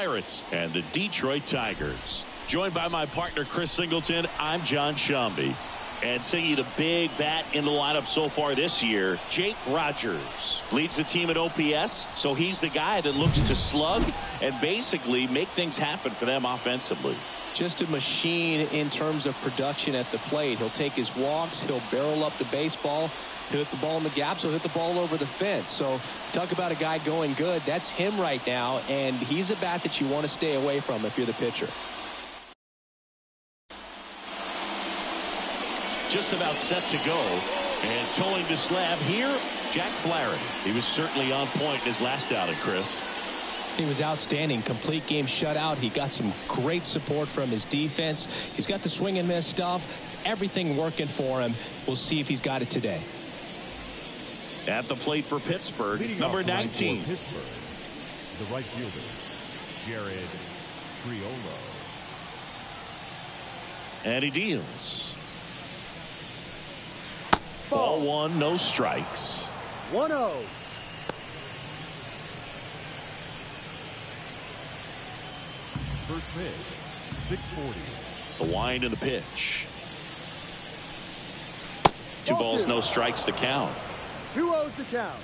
Pirates and the Detroit Tigers. Joined by my partner Chris Singleton, I'm John Shambi. And singing the big bat in the lineup so far this year, Jake Rogers leads the team at OPS, so he's the guy that looks to slug and basically make things happen for them offensively. Just a machine in terms of production at the plate. He'll take his walks, he'll barrel up the baseball, he'll hit the ball in the gaps, he'll hit the ball over the fence. So talk about a guy going good. That's him right now, and he's a bat that you want to stay away from if you're the pitcher. Just about set to go, and towing the slab here, Jack Flaherty. He was certainly on point in his last outing, Chris. He was outstanding. Complete game shutout. He got some great support from his defense. He's got the swing and miss stuff. Everything working for him. We'll see if he's got it today. At the plate for Pittsburgh, number 19. Pittsburgh, the right fielder, Jared Triolo. And he deals. Ball one, no strikes. 1-0. First pitch, 640. The wind and the pitch. Two balls, no strikes to count. 2-0 to count.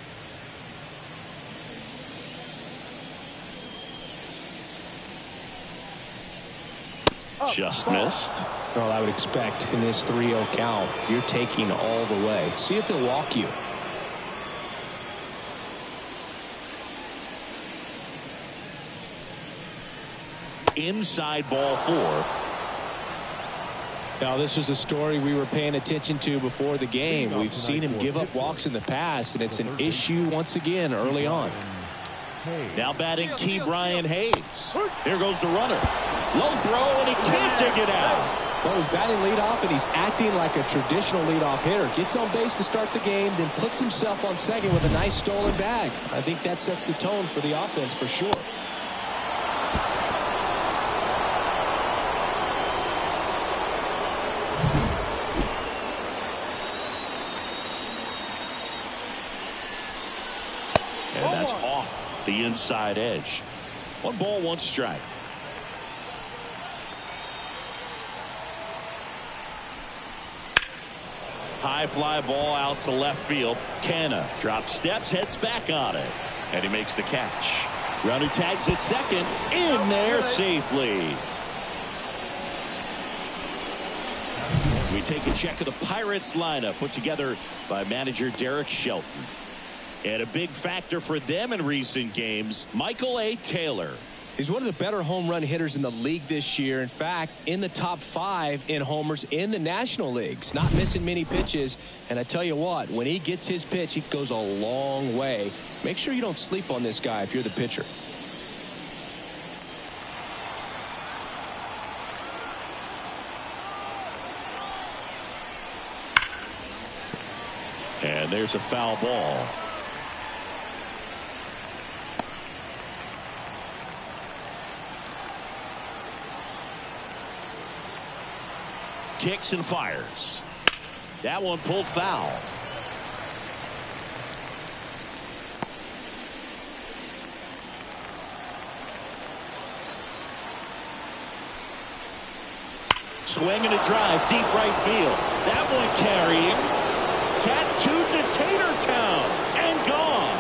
Just missed. Well, I would expect in this 3-0 count, you're taking all the way. See if he'll walk you. Inside ball four. Now, this was a story we were paying attention to before the game. We've seen him give up walks in the past, and it's an issue once again early on. Now batting key Brian Hayes. Here goes the runner. Low throw, and he can't take it out. Well, he's batting leadoff, and he's acting like a traditional leadoff hitter. Gets on base to start the game, then puts himself on second with a nice stolen bag. I think that sets the tone for the offense for sure. And that's off the inside edge. 1 ball, 1 strike. High fly ball out to left field. Canna drops steps, heads back on it, and he makes the catch. Runner tags at second, in there safely. We take a check of the Pirates lineup put together by manager Derek Shelton. And a big factor for them in recent games, Michael A. Taylor. He's one of the better home run hitters in the league this year. In fact, in the top 5 in homers in the National Leagues. Not missing many pitches. And I tell you what, when he gets his pitch, he goes a long way. Make sure you don't sleep on this guy if you're the pitcher. And there's a foul ball. Kicks and fires. That one pulled foul. Swing and a drive, deep right field. That one carrying. Tattooed to Tatertown and gone.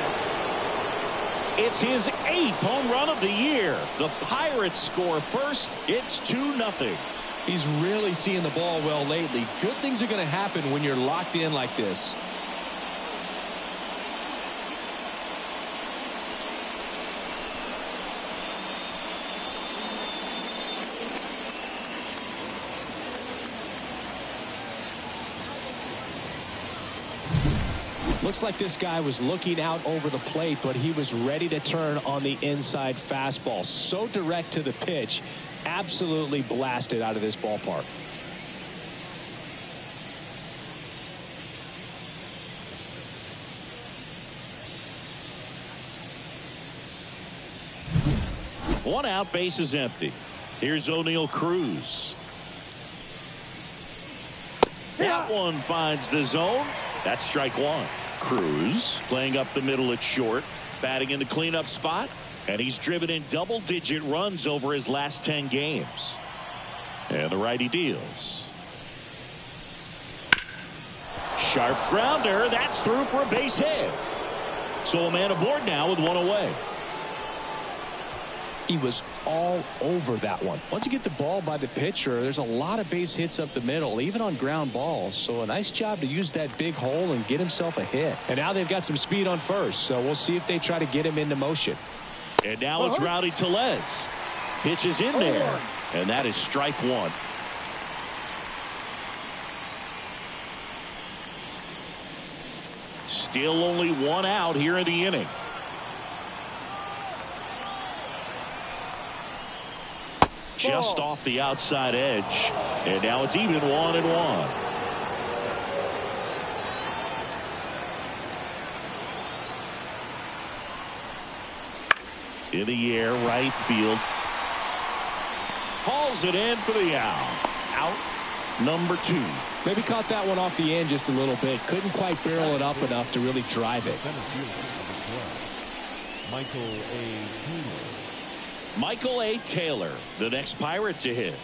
It's his 8th home run of the year. The Pirates score first. It's 2-0. He's really seeing the ball well lately. Good things are going to happen when you're locked in like this. Looks like this guy was looking out over the plate, but he was ready to turn on the inside fastball. So direct to the pitch. Absolutely blasted out of this ballpark. One out, base is empty. Here's O'Neal Cruz. That one finds the zone. That's strike one. Cruz playing up the middle at short, batting in the cleanup spot. And he's driven in double-digit runs over his last 10 games. And the righty deals. Sharp grounder. That's through for a base hit. So a man aboard now with one away. He was all over that one. Once you get the ball by the pitcher, there's a lot of base hits up the middle, even on ground balls. So a nice job to use that big hole and get himself a hit. And now they've got some speed on first, so we'll see if they try to get him into motion. And now it's Rowdy Tellez. Pitches in there, and that is strike one. Still only one out here in the inning. Just off the outside edge. And now it's even 1-1. In the air, right field. Hauls it in for the out. Out number 2. Maybe caught that one off the end just a little bit. Couldn't quite barrel it up enough to really drive it. Michael A. Taylor. Michael A. Taylor, the next Pirate to hit.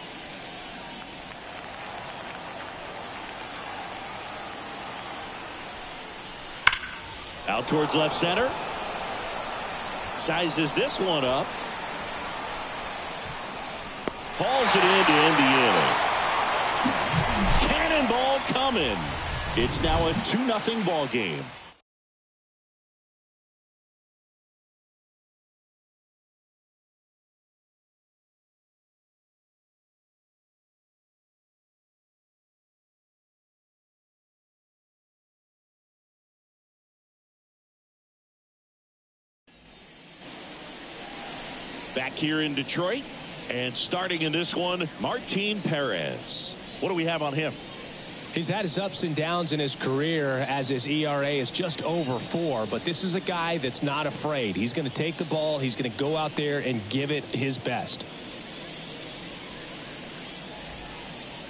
Out towards left center. Sizes this one up. Hauls it in to end the inning. Cannonball coming. It's now a 2-0 ball game. Back here in Detroit, and starting in this one, Martin Perez. What do we have on him? He's had his ups and downs in his career as his ERA is just over 4, but this is a guy that's not afraid. He's going to take the ball. He's going to go out there and give it his best.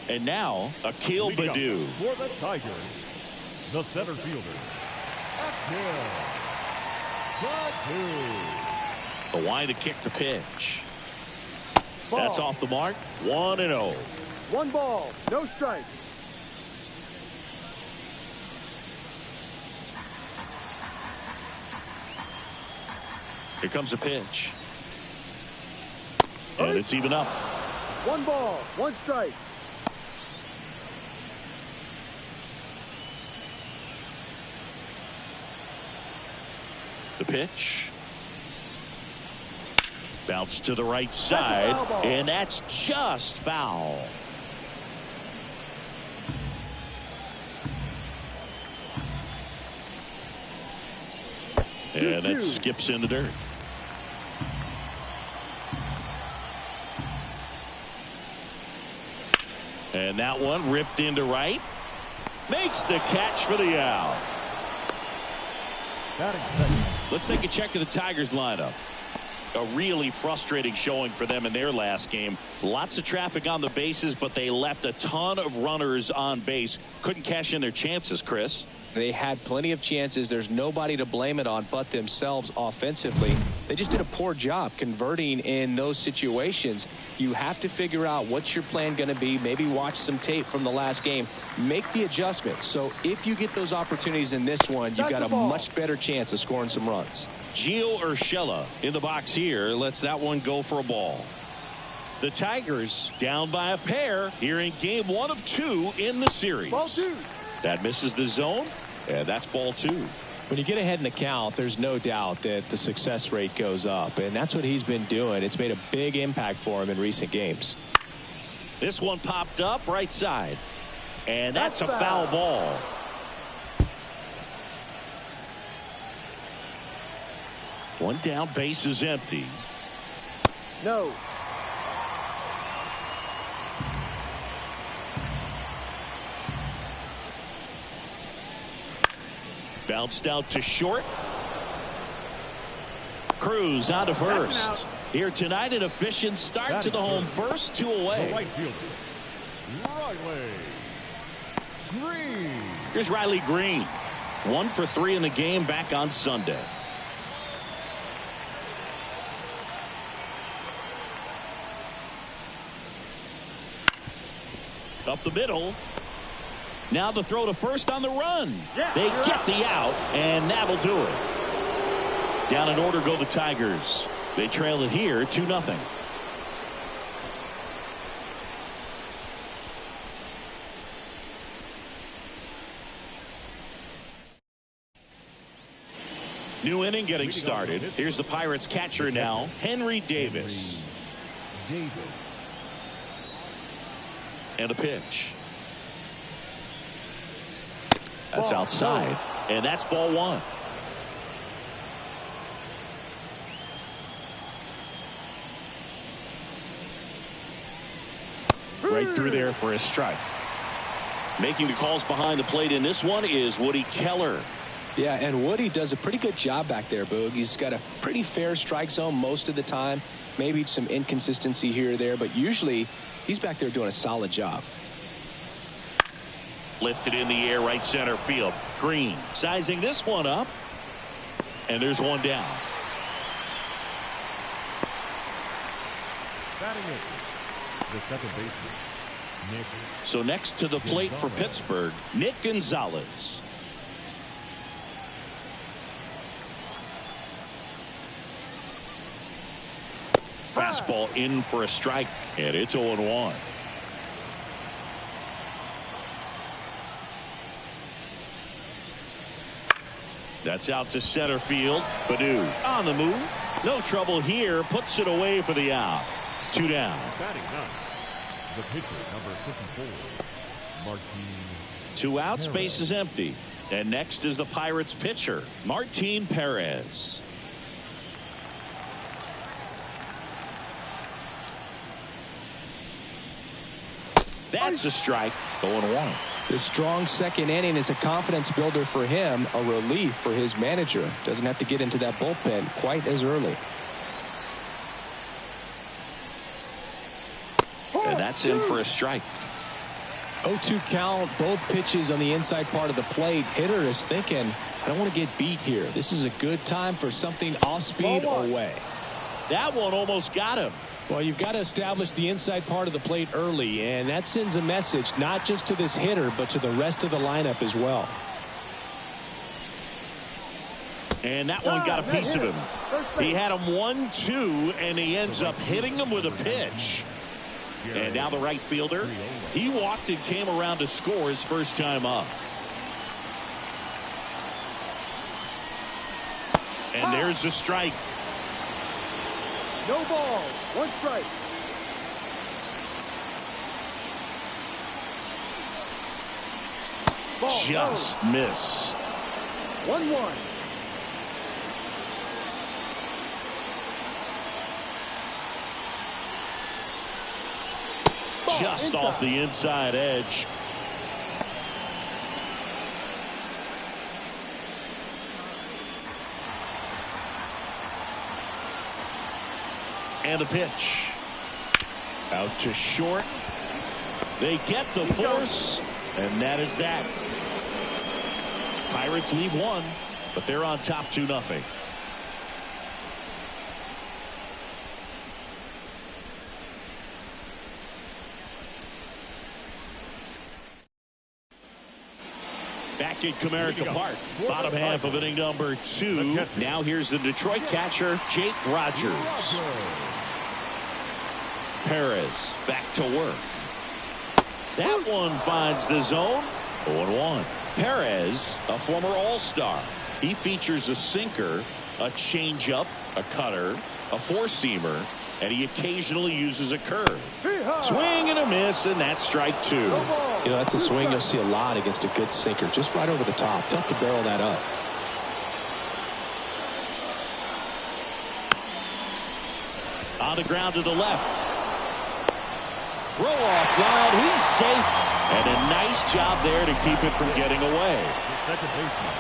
And now, Akil Baddoo. For the Tigers, the center fielder, Akil Baddoo. The line to kick the pitch. That's off the mark. 1-0. 1 ball, no strike. Here comes the pitch. And it's even up. 1 ball, 1 strike. The pitch. Bounce to the right side, and that's just foul. And that skips in the dirt. And that one ripped into right. Makes the catch for the out. Let's take a check of the Tigers lineup. A really frustrating showing for them in their last game. Lots of traffic on the bases, but they left a ton of runners on base. Couldn't cash in their chances, Chris. They had plenty of chances. There's nobody to blame it on but themselves offensively. They just did a poor job converting in those situations. You have to figure out what's your plan going to be. Maybe watch some tape from the last game. Make the adjustments. So if you get those opportunities in this one, you've got a much better chance of scoring some runs. Gio Urshela in the box here lets that one go for a ball. The Tigers down by a pair here in game 1 of 2 in the series. Ball 2. That misses the zone, and that's ball 2. When you get ahead in the count, there's no doubt that the success rate goes up, and that's what he's been doing. It's made a big impact for him in recent games. This one popped up right side, and that's a foul ball. One down, base is empty. No. Bounced out to short. Cruz on to first. Here tonight, an efficient start to the home first, 2 away. The right fielder, Riley Green. Here's Riley Green. 1 for 3 in the game back on Sunday. Up the middle. Now the throw to first on the run. They get the out, and that'll do it. Down in order go the Tigers. They trail it here 2-0. New inning getting started. Here's the Pirates catcher now, Henry Davis. And a pitch. That's outside. And that's ball one. Right through there for a strike. Making the calls behind the plate in this one is Woody Keller. Yeah, and Woody does a pretty good job back there, Boog. He's got a pretty fair strike zone most of the time. Maybe some inconsistency here or there, but usually he's back there doing a solid job. Lifted in the air, right center field. Green sizing this one up. And there's one down. Batting it, the second baseman, Nick. So next to the plate for Pittsburgh, Nick Gonzalez. Fastball in for a strike, and it's 0-1. That's out to center field. Badu on the move. No trouble here. Puts it away for the out. 2 down. Batting ninth, the pitcher, number 54, Martin. 2 out. Space is empty. And next is the Pirates pitcher, Martin Perez. That's a strike. 0-1. The strong second inning is a confidence builder for him, a relief for his manager. Doesn't have to get into that bullpen quite as early. And that's in for a strike. 0-2 count, both pitches on the inside part of the plate. Hitter is thinking, I don't want to get beat here. This is a good time for something off speed or away. That one almost got him. Well, you've got to establish the inside part of the plate early, and that sends a message not just to this hitter, but to the rest of the lineup as well. And that one got a piece of him. He had him 1-2, and he ends up hitting him with a pitch. And now the right fielder, he walked and came around to score his first time up. And there's the strike. No ball. 1 strike. Ball, just missed. 1-1. Just off the inside edge. And a pitch. Out to short. They get the force, and that is that. Pirates leave 1, but they're on top 2-0. Back at Comerica Park, bottom half of inning number 2. Now here's the Detroit catcher, Jake Rogers. Perez back to work. That one finds the zone. 0-1. Perez, a former All-Star. He features a sinker, a changeup, a cutter, a four-seamer, and he occasionally uses a curve. Swing and a miss, and that's strike 2. You know, that's a swing you'll see a lot against a good sinker. Just right over the top. Tough to barrel that up. On the ground to the left. Throw off line. He's safe. And a nice job there to keep it from getting away. The second baseman.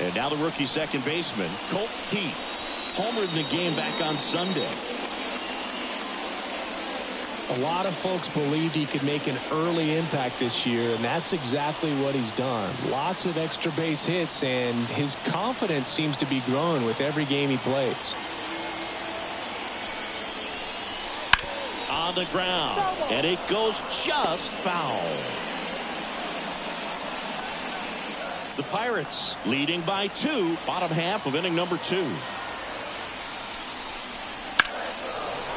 And now the rookie second baseman, Colt Heath. Homered in the game back on Sunday. A lot of folks believed he could make an early impact this year, and that's exactly what he's done. Lots of extra base hits, and his confidence seems to be growing with every game he plays. on the ground, and it goes just foul. The Pirates leading by 2, bottom half of inning number 2.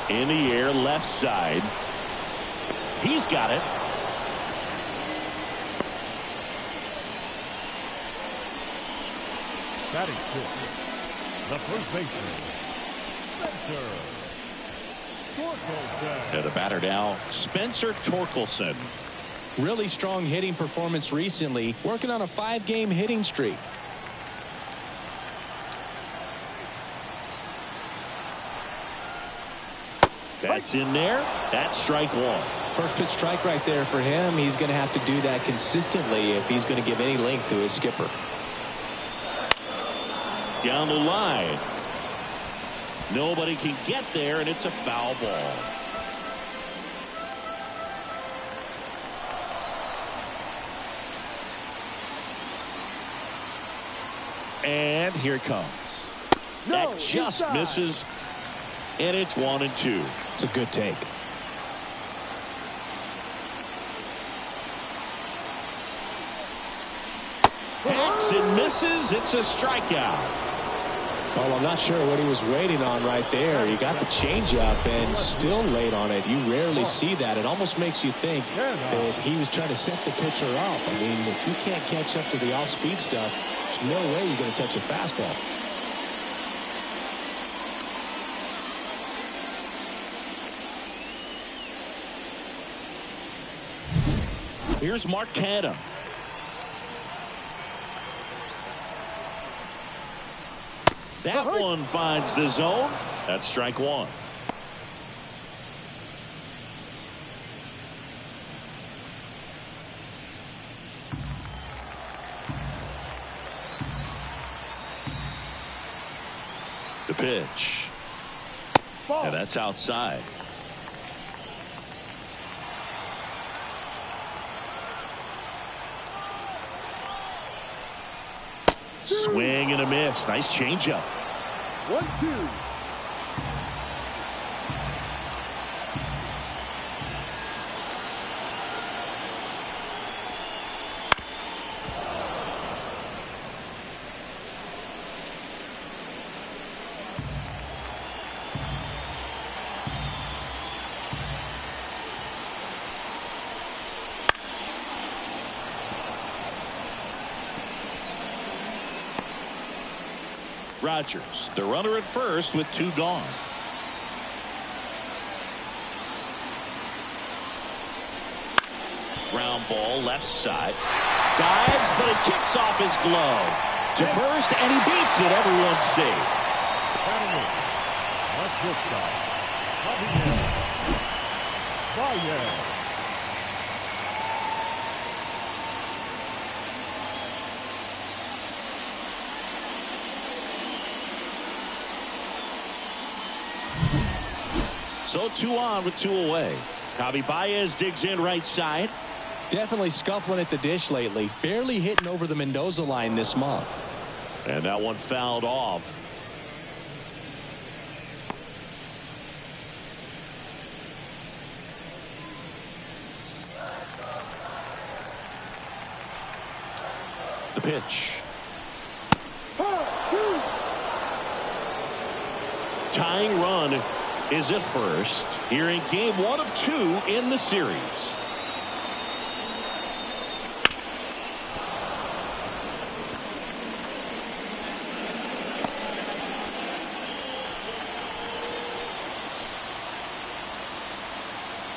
In the air, left side. He's got it. Batting fifth, the first baseman, Spencer Torkelson. And the batter now, Spencer Torkelson. Really strong hitting performance recently, working on a 5-game hitting streak. That's in there. That's strike 1. First pitch strike right there for him. He's going to have to do that consistently if he's going to give any length to his skipper. Down the line. Nobody can get there, and it's a foul ball. And here it comes. That just misses, and it's 1-2. It's a good take. Hacks and misses. It's a strikeout. Well, I'm not sure what he was waiting on right there. He got the changeup and still late on it. You rarely see that. It almost makes you think that he was trying to set the pitcher up. I mean, if you can't catch up to the off-speed stuff, there's no way you're going to touch a fastball. Here's Mark Canha. That one finds the zone. That's strike 1. The pitch. And that's outside. Swing and a miss. Nice changeup. 1-2. Rogers, the runner at first with 2 gone. Ground ball left side. Dives, but it kicks off his glove to first, and he beats it. Everyone's safe. So 2 on with 2 away. Javi Baez digs in right side. Definitely scuffling at the dish lately. Barely hitting over the Mendoza line this month. And that one fouled off. The pitch. Tying run is at first here in game 1 of 2 in the series.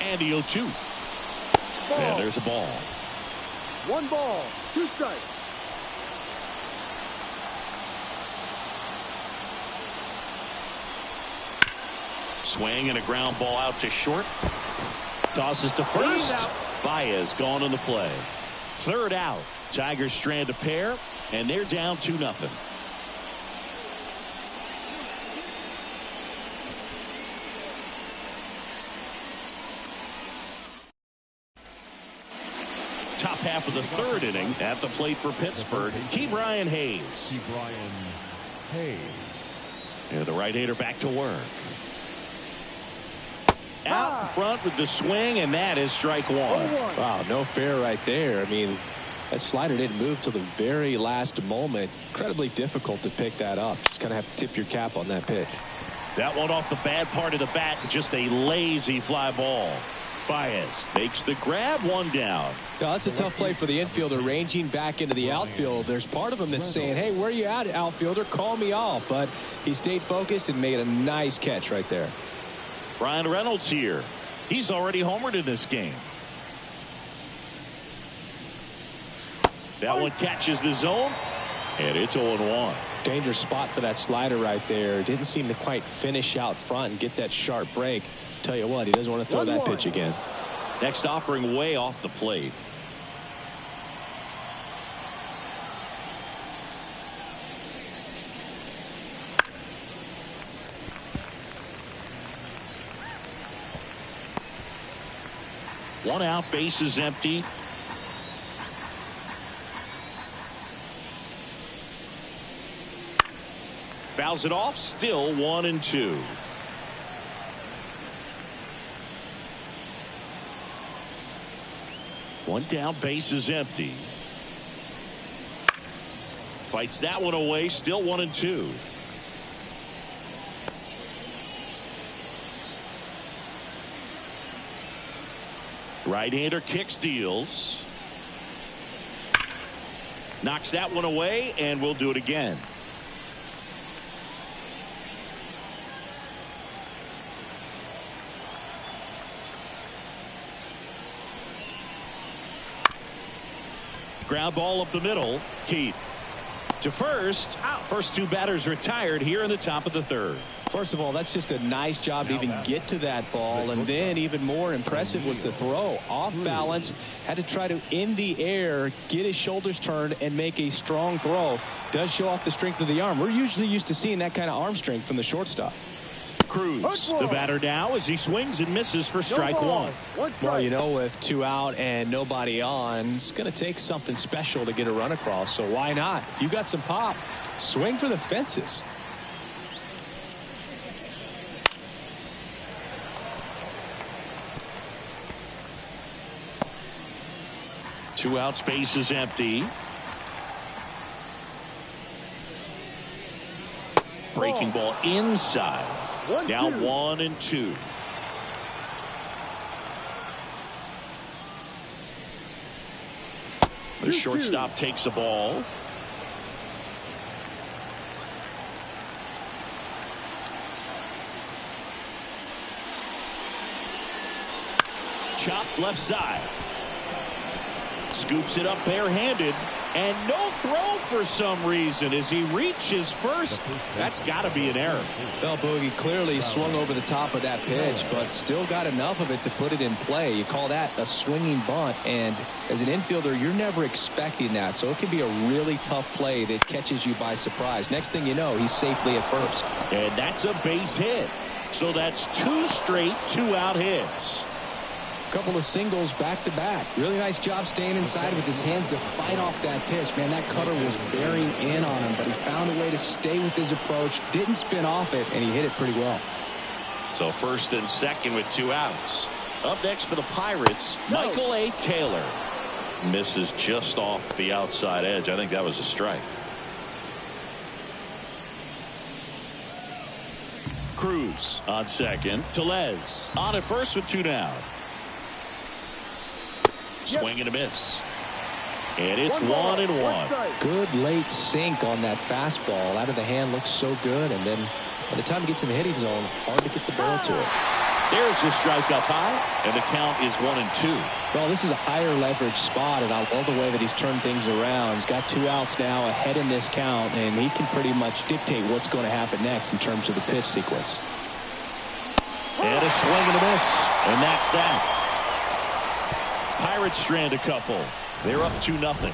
And the 0-2. And there's a ball. 1 ball, 2 strikes. Swing and a ground ball out to short. Tosses to first. Baez gone on the play. 3rd out. Tigers strand a pair, and they're down 2-0. Top half of the 3rd inning at the plate for Pittsburgh. Ke'Bryan Hayes. And the right-hander back to work. Out front with the swing, and that is strike one. Wow, no fair right there. I mean, that slider didn't move till the very last moment. Incredibly difficult to pick that up. Just kind of have to tip your cap on that pitch. That one off the bad part of the bat, just a lazy fly ball. Baez makes the grab, one down. Now, that's a tough play for the infielder, ranging back into the outfield. There's part of him that's saying, hey, where you at, outfielder? Call me off. But he stayed focused and made a nice catch right there. Ryan Reynolds here. He's already homered in this game. That one catches the zone, and it's 0-1. Dangerous spot for that slider right there. Didn't seem to quite finish out front and get that sharp break. Tell you what, he doesn't want to throw that pitch again. Next offering way off the plate. One out, base is empty. Fouls it off, still 1-2. One down, base is empty. Fights that one away, still 1-2. Right-hander kicks, deals. Knocks that one away, and we'll do it again. Ground ball up the middle. Keith to first. First two batters retired here in the top of the third. First of all, that's just a nice job to even get to that ball. And then even more impressive was the throw. Off balance. Had to try to, in the air, get his shoulders turned and make a strong throw. Does show off the strength of the arm. We're usually used to seeing that kind of arm strength from the shortstop. Cruz, the batter now, as he swings and misses for strike one. Well, you know, with two out and nobody on, it's going to take something special to get a run across. So why not? You got some pop. Swing for the fences. Two out, space is empty. Breaking ball inside. Now 1-2. The shortstop takes the ball. Chopped left side. Scoops it up barehanded. And no throw for some reason as he reaches first. That's got to be an error. Well, Boogie clearly swung over the top of that pitch, but still got enough of it to put it in play. You call that a swinging bunt, and as an infielder, you're never expecting that. So it can be a really tough play that catches you by surprise. Next thing you know, he's safely at first. And that's a base hit. So that's two straight two-out hits. Couple of singles back to back. Really nice job staying inside with his hands to fight off that pitch. Man, that cutter was bearing in on him, but he found a way to stay with his approach, didn't spin off it, and he hit it pretty well. So first and second with two outs. Up next for the Pirates, Michael A. Taylor. Misses just off the outside edge. I think that was a strike. Cruz on second. Tellez on at first with two down. Swing and a miss. And it's 1-1. Good late sink on that fastball. Out of the hand, looks so good. And then by the time he gets in the hitting zone, hard to get the barrel to it. There's the strike up high, and the count is 1-2. Well, this is a higher leverage spot, and I love the way that he's turned things around. He's got two outs now ahead in this count, and he can pretty much dictate what's going to happen next in terms of the pitch sequence. And a swing and a miss, and that's that. Pirates strand a couple. They're up 2-0.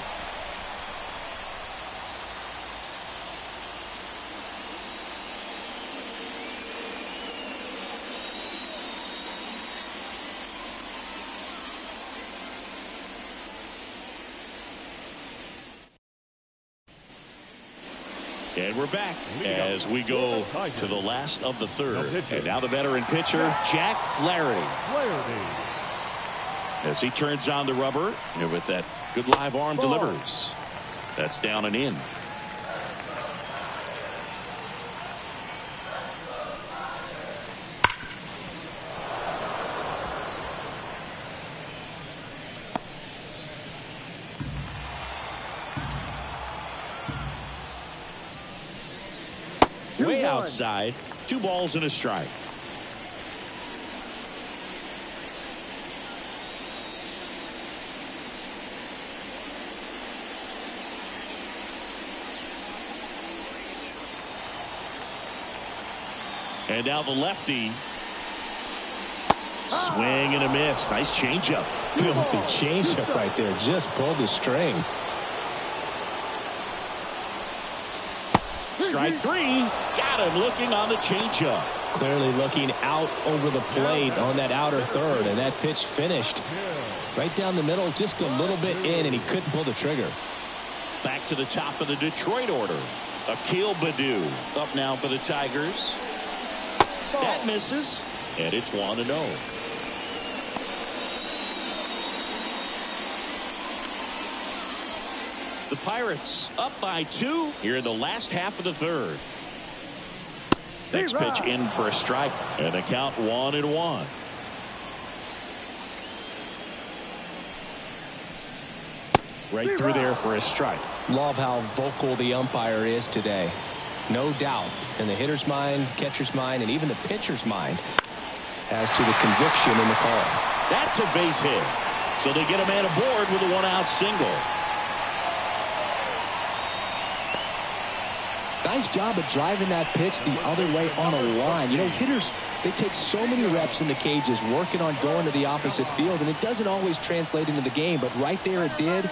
And we're back as we go to the last of the third. And now the veteran pitcher, Jack Flaherty. As he turns on the rubber, and with that good live arm delivers. That's down and in. Way outside. 2 balls and a strike. And now the lefty. Swing and a miss. Nice changeup. Filthy changeup right there. Just pulled the string. Strike 3. Got him looking on the changeup. Clearly looking out over the plate on that outer third, and that pitch finished right down the middle, just a little bit in, and he couldn't pull the trigger. Back to the top of the Detroit order. Akil Baddoo up now for the Tigers. That misses, and it's 1-0. The Pirates up by 2 here in the last half of the third. Next pitch in for a strike, and a count 1-1. Right through there for a strike. Love how vocal the umpire is today. No doubt in the hitter's mind, catcher's mind, and even the pitcher's mind as to the conviction in the call. That's a base hit. So they get a man aboard with a 1-out single. Nice job of driving that pitch the other way on a line. You know, hitters, they take so many reps in the cages working on going to the opposite field, and it doesn't always translate into the game, but right there it did.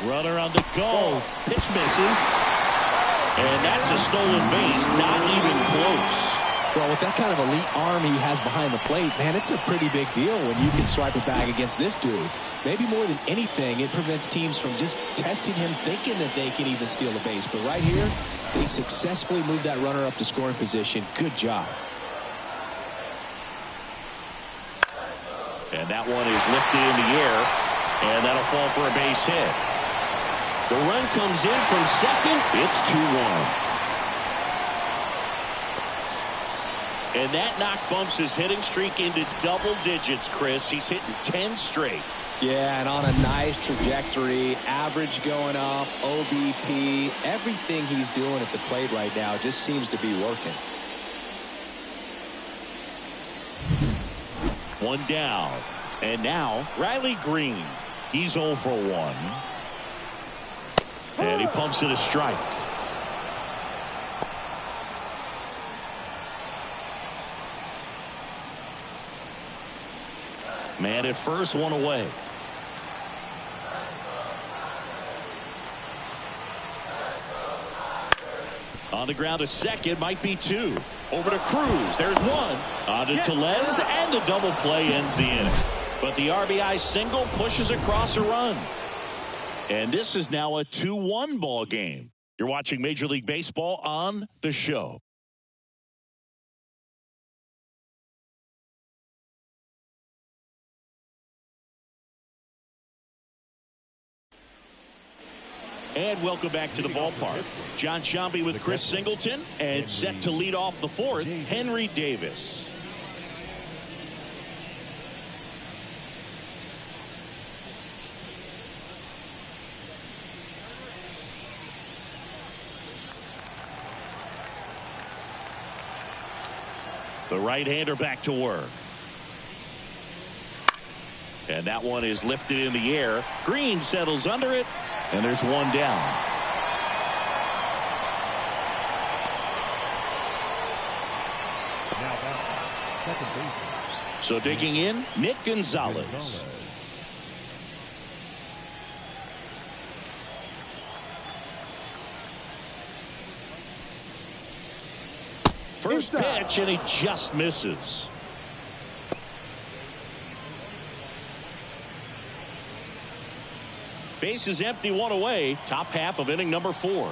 Runner on the go. Pitch misses. And that's a stolen base. Not even close. Well, with that kind of elite arm he has behind the plate, man, it's a pretty big deal when you can swipe a bag against this dude. Maybe more than anything, it prevents teams from just testing him, thinking that they can even steal a base. But right here, they successfully moved that runner up to scoring position. Good job. And that one is lifted in the air, and that'll fall for a base hit. The run comes in from second. It's 2-1. And that knock bumps his hitting streak into double digits, Chris. He's hitting 10 straight. Yeah, and on a nice trajectory, average going up, OBP, everything he's doing at the plate right now just seems to be working. 1 down. And now Riley Green. He's 0 for 1. And he pumps it a strike. Man at first, 1 away. On the ground to second, might be 2. Over to Cruz. There's 1. On to Tellez, and the double play ends the inning. But the RBI single pushes across a run. And this is now a 2-1 ball game. You're watching Major League Baseball on The Show. And welcome back to the ballpark. John Sciambi with Chris Singleton, and set to lead off the fourth, Henry Davis. The right-hander back to work. And that one is lifted in the air. Green settles under it, and there's 1 down. So digging in, Nick Gonzalez. First pitch, and he just misses. Base is empty, 1 away. Top half of inning number 4.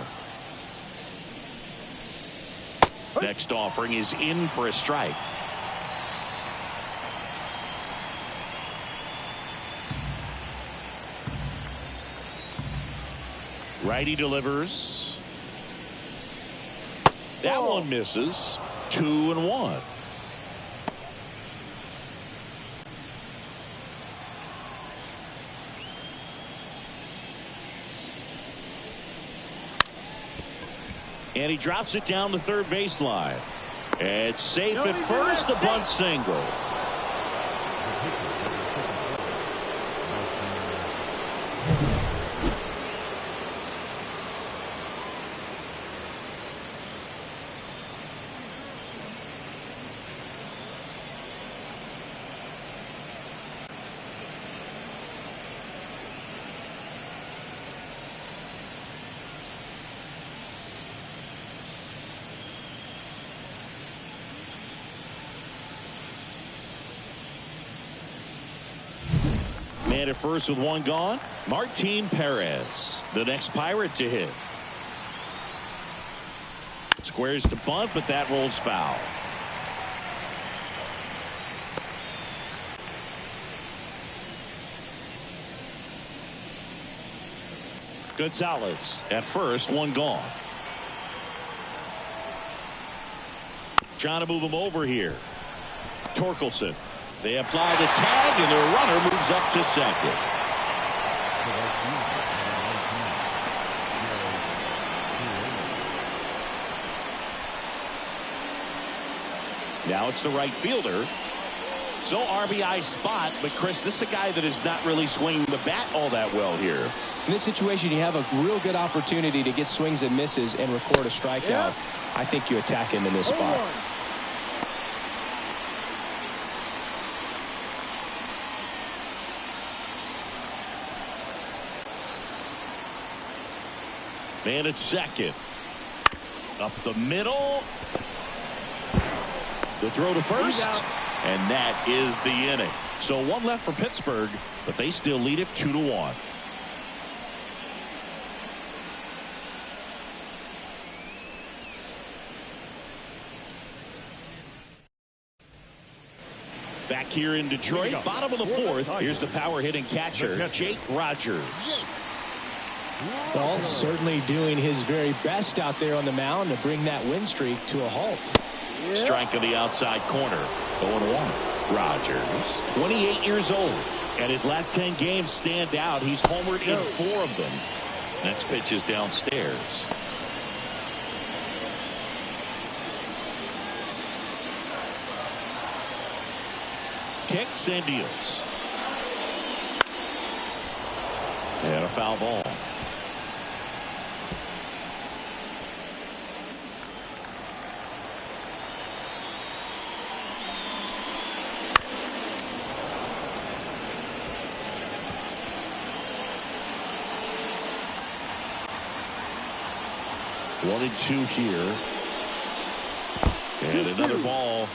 Next offering is in for a strike. Righty delivers. That one misses. 2-1. And he drops it down the third baseline. It's safe at first, a bunt single. Man at first with one gone. Martin Perez, the next Pirate to hit. Squares to bunt, but that rolls foul. Gonzalez at first, one gone. Trying to move him over here. Torkelson. They apply the tag, and their runner moves up to second. Now it's the right fielder. So RBI spot, but Chris, this is a guy that is not really swinging the bat all that well here. In this situation, you have a real good opportunity to get swings and misses and record a strikeout. Yeah. I think you attack him in this spot. Man at second. Up the middle. The throw to first. And that is the inning. So one left for Pittsburgh, but they still lead it 2-1. Back here in Detroit, bottom of the fourth. Here's the power hitting catcher, Jake Rogers. Well, certainly doing his very best out there on the mound to bring that win streak to a halt. Strike on the outside corner. 0-1. Rogers, 28 years old, and his last 10 games stand out. He's homered in 4 of them. Next pitch is downstairs. Kicks and deals. And a foul ball. One and two here. And another ball.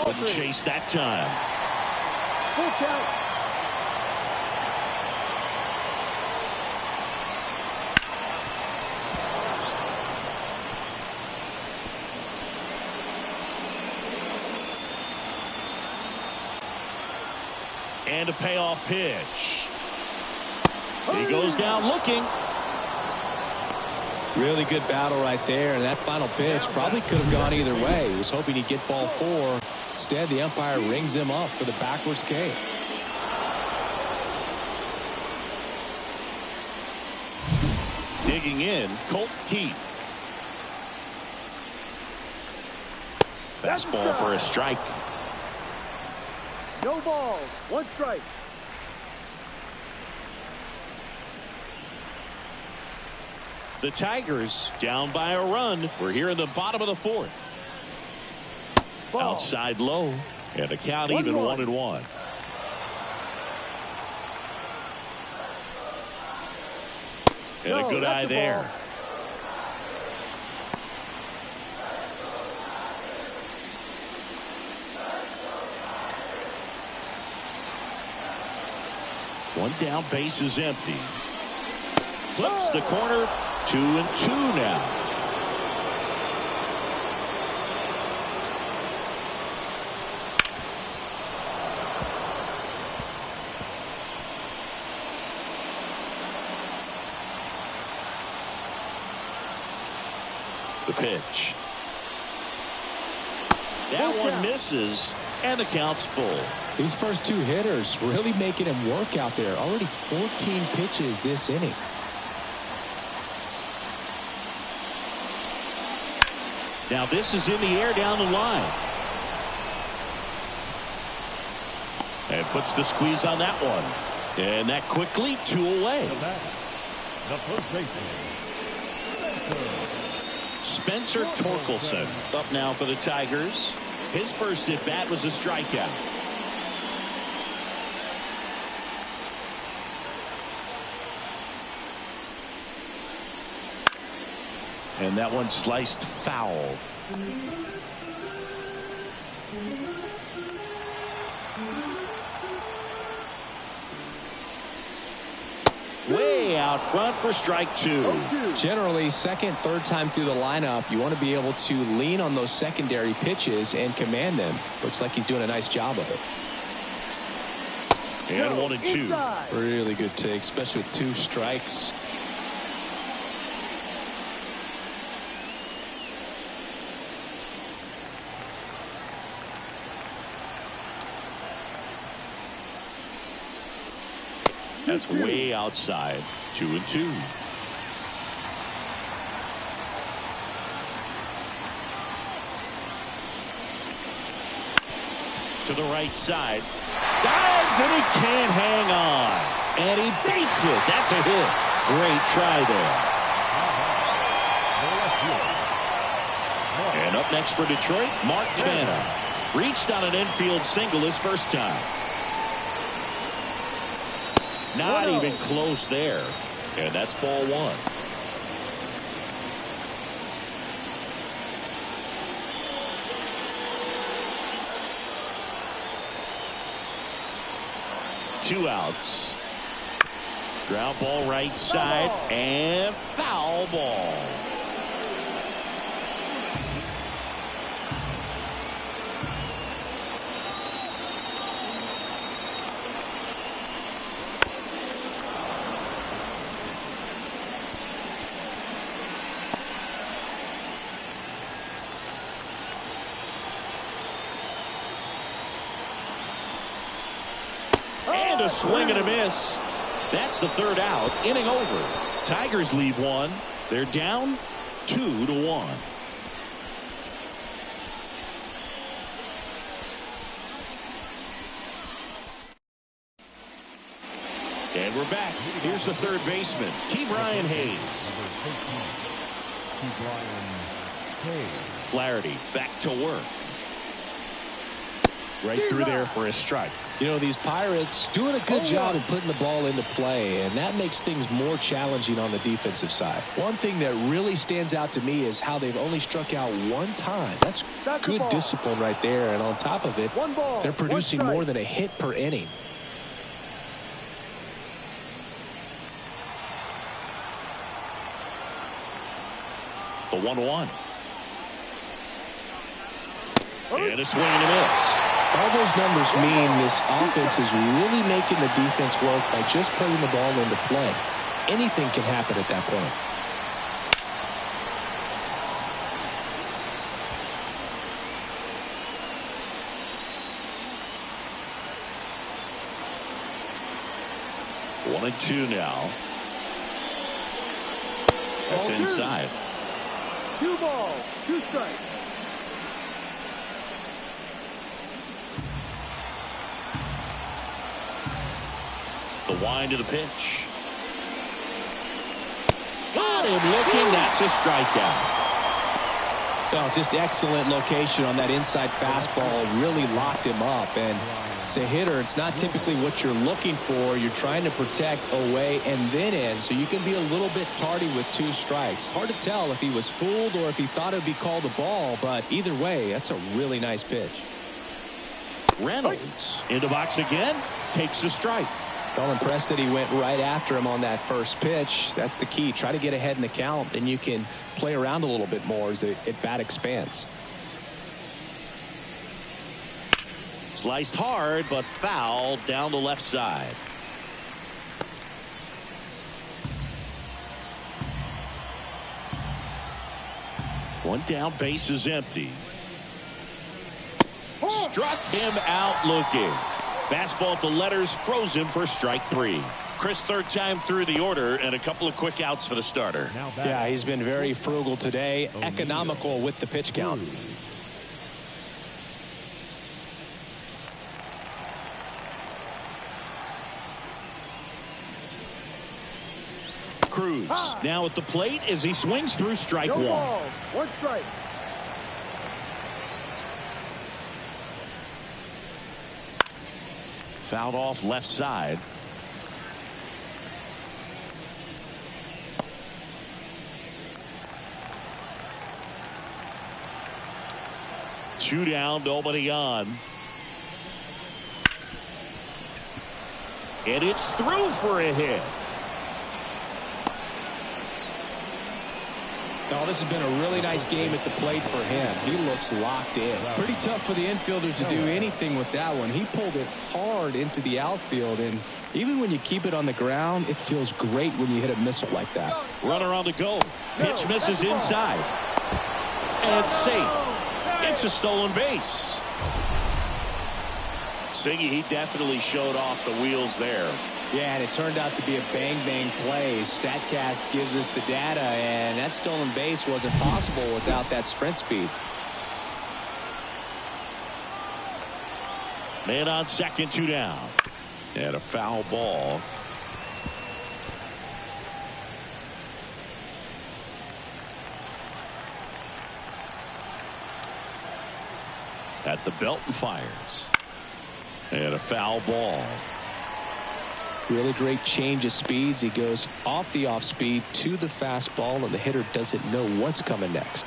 Couldn't chase that time. Full count. And a payoff pitch. He goes down looking. Really good battle right there, and that final pitch probably could have gone either way. He was hoping he'd get ball 4. Instead, the umpire rings him up for the backwards K. Digging in, Colt Keith. Fastball for a strike. No ball, 1 strike. The Tigers down by a run. We're here in the bottom of the 4th. Ball. Outside low, and the count even 1-1. And a good eye there. One down, base is empty. Flips the corner. 2-2 now. The pitch. That one misses, and the count's full. These first two hitters really making him work out there. Already 14 pitches this inning. Now this is in the air down the line. And puts the squeeze on that one. And that quickly 2 away. The first baseman, Spencer Torkelson up now for the Tigers. His first at bat was a strikeout. And that one sliced foul. Way out front for strike 2. Generally, second, third time through the lineup, you want to be able to lean on those secondary pitches and command them. Looks like he's doing a nice job of it. And 1-2. Really good take, especially with 2 strikes. That's way outside. 2-2. To the right side. Dives and he can't hang on. And he beats it. That's a hit. Great try there. And up next for Detroit, Mark Canha. Reached on an infield single his first time. Not even close there. And that's ball 1. Two outs. Ground ball right side and foul ball. And a swing and a miss. That's the third out. Inning over. Tigers leave 1. They're down 2-1. And we're back. Here's the third baseman, Ke'Bryan Hayes. Flaherty back to work. Right through there for a strike. You know, these Pirates doing a good job of putting the ball into play, and that makes things more challenging on the defensive side. One thing that really stands out to me is how they've only struck out 1 time. That's good discipline right there, and on top of it, they're producing more than a hit per inning. The 1-1. And a swing and a miss. All those numbers mean this offense is really making the defense work by just putting the ball into play. Anything can happen at that point. One and 2 now. That's inside. 2 balls, 2 strikes. The wind of the pitch. Got him looking. That's a strikeout. Oh, just excellent location on that inside fastball. Really locked him up. And as a hitter, it's not typically what you're looking for. You're trying to protect away and then in, so you can be a little bit tardy with 2 strikes. Hard to tell if he was fooled or if he thought it would be called a ball, but either way, that's a really nice pitch. Reynolds in the box again. Takes a strike. Well, impressed that he went right after him on that first pitch. That's the key. Try to get ahead in the count, then you can play around a little bit more as the at-bat expands. Sliced hard, but foul down the left side. One down, base is empty. Struck him out looking. Fastball at the letters, froze him for strike 3. Chris, third time through the order, and a couple of quick outs for the starter. Yeah, he's been very frugal today, economical with the pitch count. Cruz now at the plate as he swings through strike 1. One strike. Fouled off left side. Two down, nobody on. And it's through for a hit. Oh, this has been a really nice game at the plate for him. He looks locked in. Pretty tough for the infielders to do anything with that one. He pulled it hard into the outfield, and even when you keep it on the ground, it feels great when you hit a missile like that. Runner on the go. Pitch misses inside. And safe. It's a stolen base. Singy, he definitely showed off the wheels there. Yeah, and it turned out to be a bang-bang play. StatCast gives us the data, and that stolen base wasn't possible without that sprint speed. Man on second, two down. And a foul ball. At the belt and fires. And a foul ball. Really great change of speeds. He goes off the off speed to the fastball, and the hitter doesn't know what's coming next.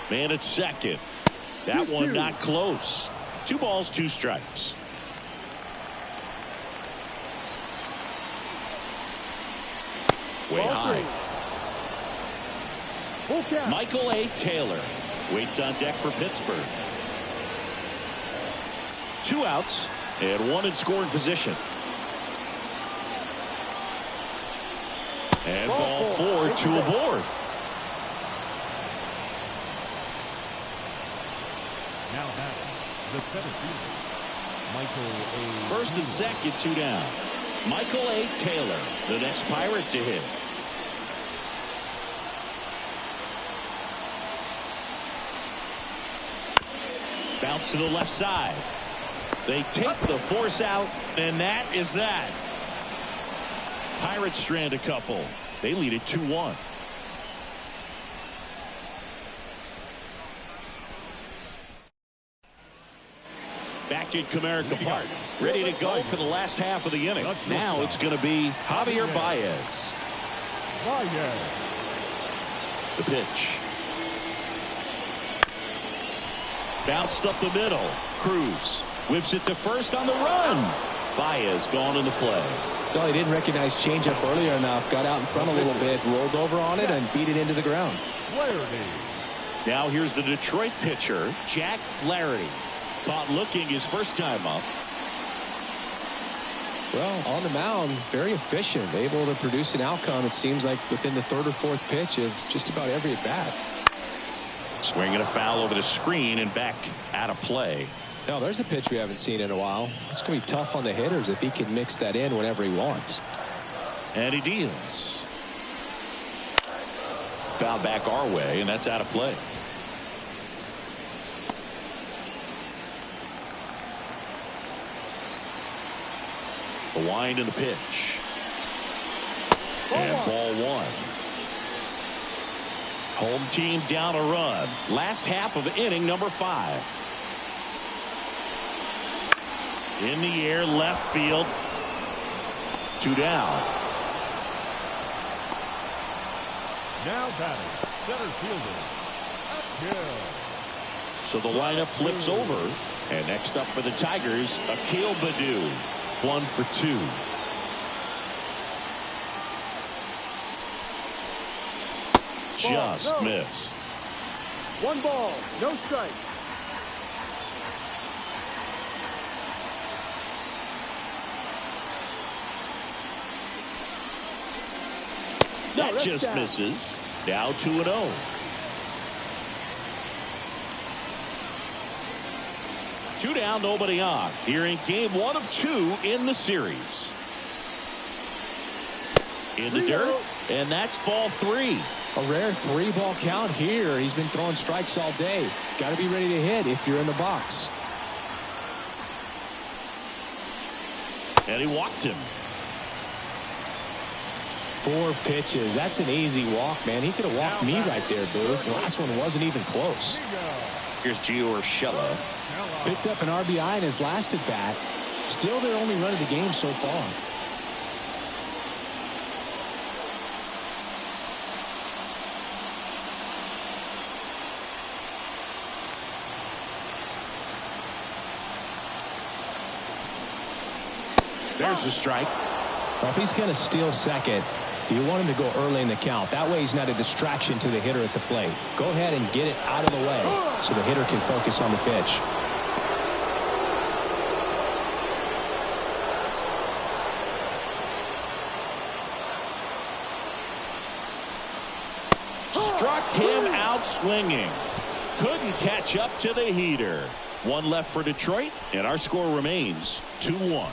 Man at second. That one not close. 2 balls, 2 strikes. Way high. Michael A. Taylor waits on deck for Pittsburgh. 2 outs and 1 in scoring position. And ball 4, 2 aboard. Now back, the center fielder, Michael A. First and second, 2 down. Michael A. Taylor, the next Pirate to hit. Bounce to the left side. They take the force out, and that is that. Pirates strand a couple. They lead it 2-1. Back in Comerica Park, ready to go for the last half of the inning. Now it's going to be Javier Baez. The pitch. Bounced up the middle. Cruz whips it to first on the run. Baez gone in the play. Well, he didn't recognize changeup earlier enough. Got out in front a little bit, rolled over on it, and beat it into the ground. Now here's the Detroit pitcher, Jack Flaherty. Caught looking his first time up. Well, on the mound, very efficient, able to produce an outcome, it seems like, within the 3rd or 4th pitch of just about every at bat. Swinging a foul over the screen and back out of play. Now, there's a pitch we haven't seen in a while. It's going to be tough on the hitters if he can mix that in whenever he wants. And he deals. Foul back our way, and that's out of play. The wind and the pitch. And ball 1. Home team down a run. Last half of inning number 5. In the air, left field. 2 down. Now batting, center fielder, Akil. So the lineup flips over. And next up for the Tigers, Akil Baddoo. 1 for 2. just missed. 1 ball, no strike. That just misses. Now 2-0. Two down, nobody on. Here in game 1 of 2 in the series. In the dirt, and that's ball 3. A rare 3-ball count here. He's been throwing strikes all day. Got to be ready to hit if you're in the box. And he walked him. 4 pitches. That's an easy walk, man. He could have walked me right there, Boo. The last one wasn't even close. Here's Gio Urshela. Picked up an RBI in his last at bat. Still their only run of the game so far. There's the strike. Well, if he's going to steal second, you want him to go early in the count. That way he's not a distraction to the hitter at the plate. Go ahead and get it out of the way so the hitter can focus on the pitch. Struck him out swinging. Couldn't catch up to the heater. 1 left for Detroit, and our score remains 2-1.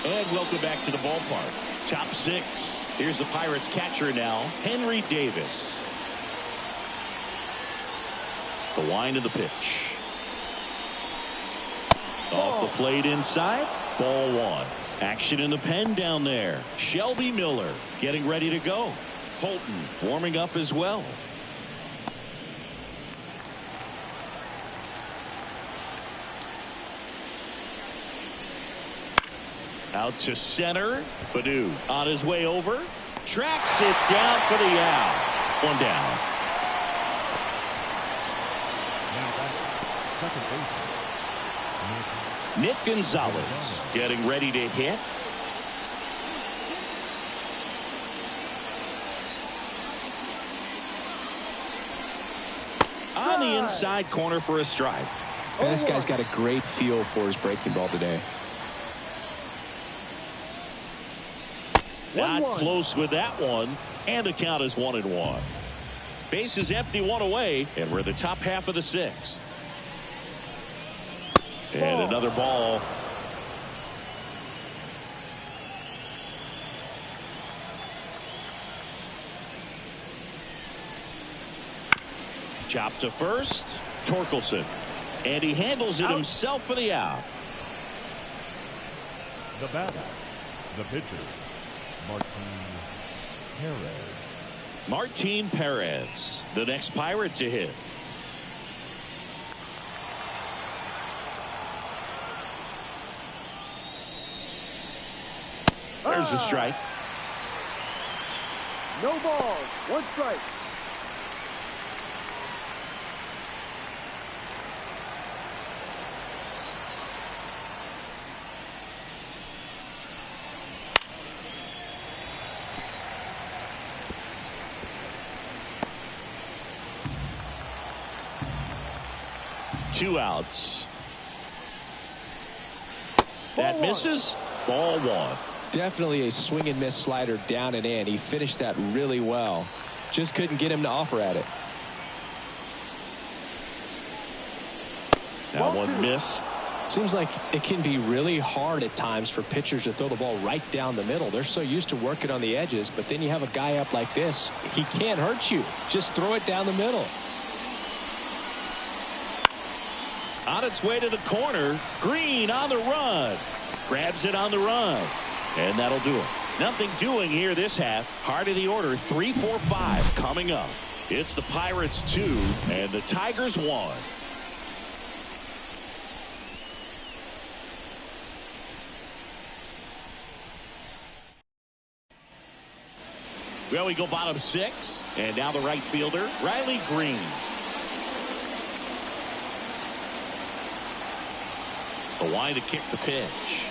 And welcome back to the ballpark. Top 6. Here's the Pirates catcher now, Henry Davis. The wind of the pitch. Off the plate inside. Ball 1. Action in the pen down there. Shelby Miller getting ready to go. Holton warming up as well. Out to center. Baddoo on his way over. Tracks it down for the out. 1 down. Now back, second base. Nick Gonzalez getting ready to hit. On the inside corner for a strike. And this guy's got a great feel for his breaking ball today. Not close with that one, and the count is 1-1. Base is empty, 1 away, and we're the top half of the 6th. And another ball. Chop to first. Torkelson. And he handles it himself for the out. The batter, the pitcher, Martin Perez, the next Pirate to hit. There's the strike. No balls, 1 strike. Two outs. That misses. Ball 1. Definitely a swing and miss slider down and in. He finished that really well. Just couldn't get him to offer at it. That one missed. Seems like it can be really hard at times for pitchers to throw the ball right down the middle. They're so used to working on the edges, but then you have a guy up like this. He can't hurt you. Just throw it down the middle. On its way to the corner. Green on the run. Grabs it on the run. And that'll do it. Nothing doing here this half. Heart of the order, 3, 4, 5 coming up. It's the Pirates 2 and the Tigers 1. Well, we go bottom 6, and now the right fielder, Riley Green. The wind to kick the pitch.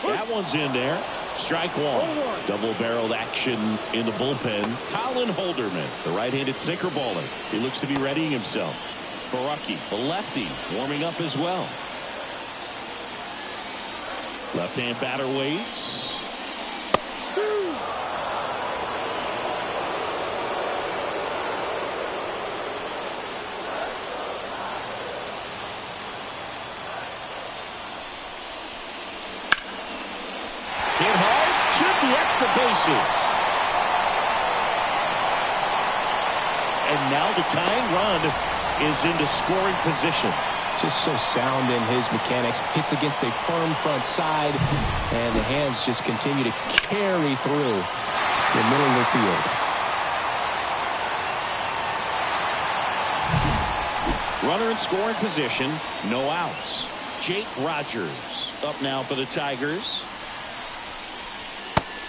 That one's in there. Strike one. Double-barreled action in the bullpen. Colin Holderman, the right-handed sinker baller. He looks to be readying himself. Baraki, the lefty, warming up as well. Left-hand batter waits. Hit hard, should be extra bases. And now the tying run is into scoring position. Just so sound in his mechanics. Hits against a firm front side, and the hands just continue to carry through the middle of the field. Runner in scoring position, no outs. Jake Rogers up now for the Tigers.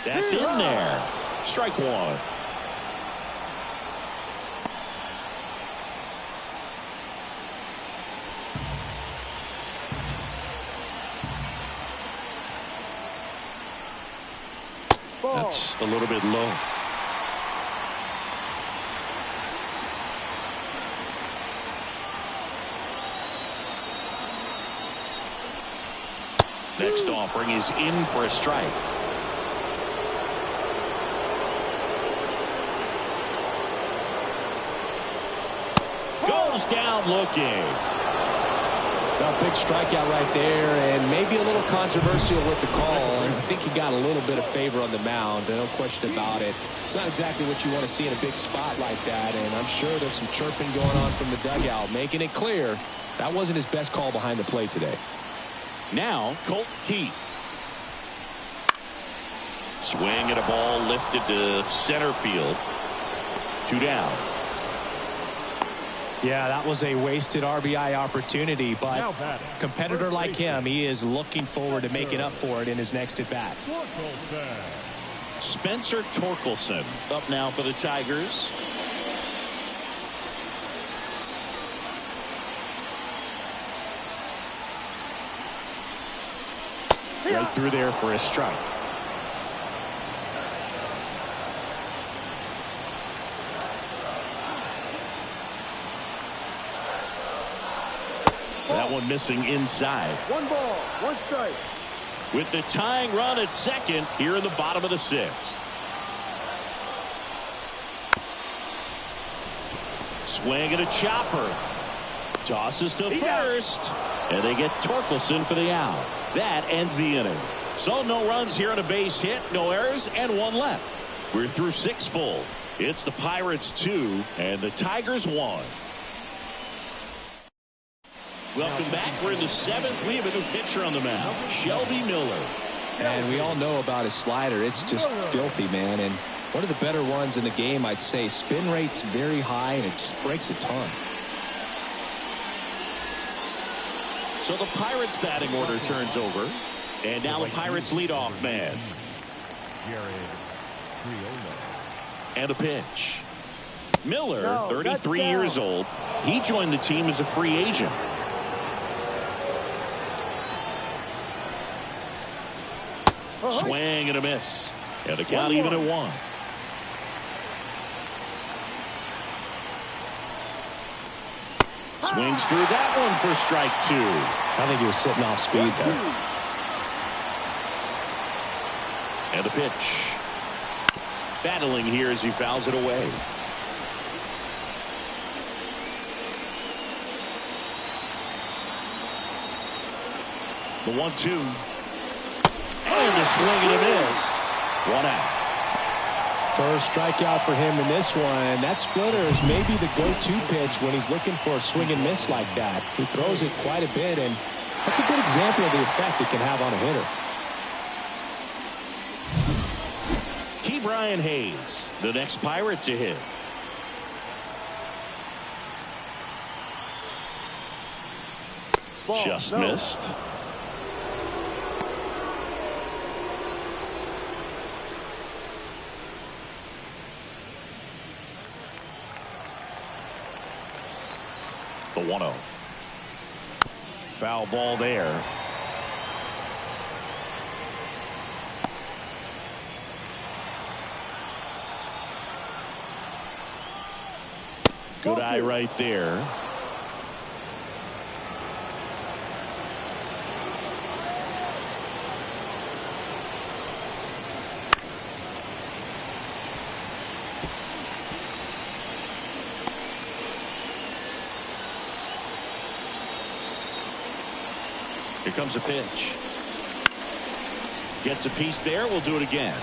That's in there. Strike one. That's a little bit low. Next offering is in for a strike. Goes down looking. A big strikeout right there, and maybe a little controversial with the call. I think he got a little bit of favor on the mound, no question about it. It's not exactly what you want to see in a big spot like that, and I'm sure there's some chirping going on from the dugout, making it clear that wasn't his best call behind the plate today. Now, Colt Keith. Swing at a ball lifted to center field. 2 down. Yeah, that was a wasted RBI opportunity, but competitor like him, he is looking forward to making up for it in his next at-bat. Spencer Torkelson up now for the Tigers. Right through there for a strike. That one missing inside. 1 ball, 1 strike. With the tying run at second here in the bottom of the 6th. Swing and a chopper. Tosses to first. And they get Torkelson for the out. That ends the inning. So no runs here on a base hit, no errors, and 1 left. We're through 6 full. It's the Pirates 2 and the Tigers 1. Welcome back. We're in the 7th. We have a new pitcher on the mound, Shelby Miller. And we all know about his slider. It's just filthy, man. And one of the better ones in the game, I'd say. Spin rate's very high, and it just breaks a ton. So the Pirates batting order turns over. And now the Pirates leadoff man. And a pitch. Miller, 33 years old. He joined the team as a free agent. Swing and a miss. And the count even at 1. Swings through that one for strike 2. I think he was sitting off speed there. And a pitch. Battling here as he fouls it away. The 1-2. And a swing and a miss. 1 out. First strikeout for him in this one. That splitter is maybe the go-to pitch when he's looking for a swing and miss like that. He throws it quite a bit, and that's a good example of the effect it can have on a hitter. Key Brian Hayes, the next Pirate to hit. Just missed. The 1-0. Foul ball there. Good eye right there. Here comes a pitch. Gets a piece there. We'll do it again.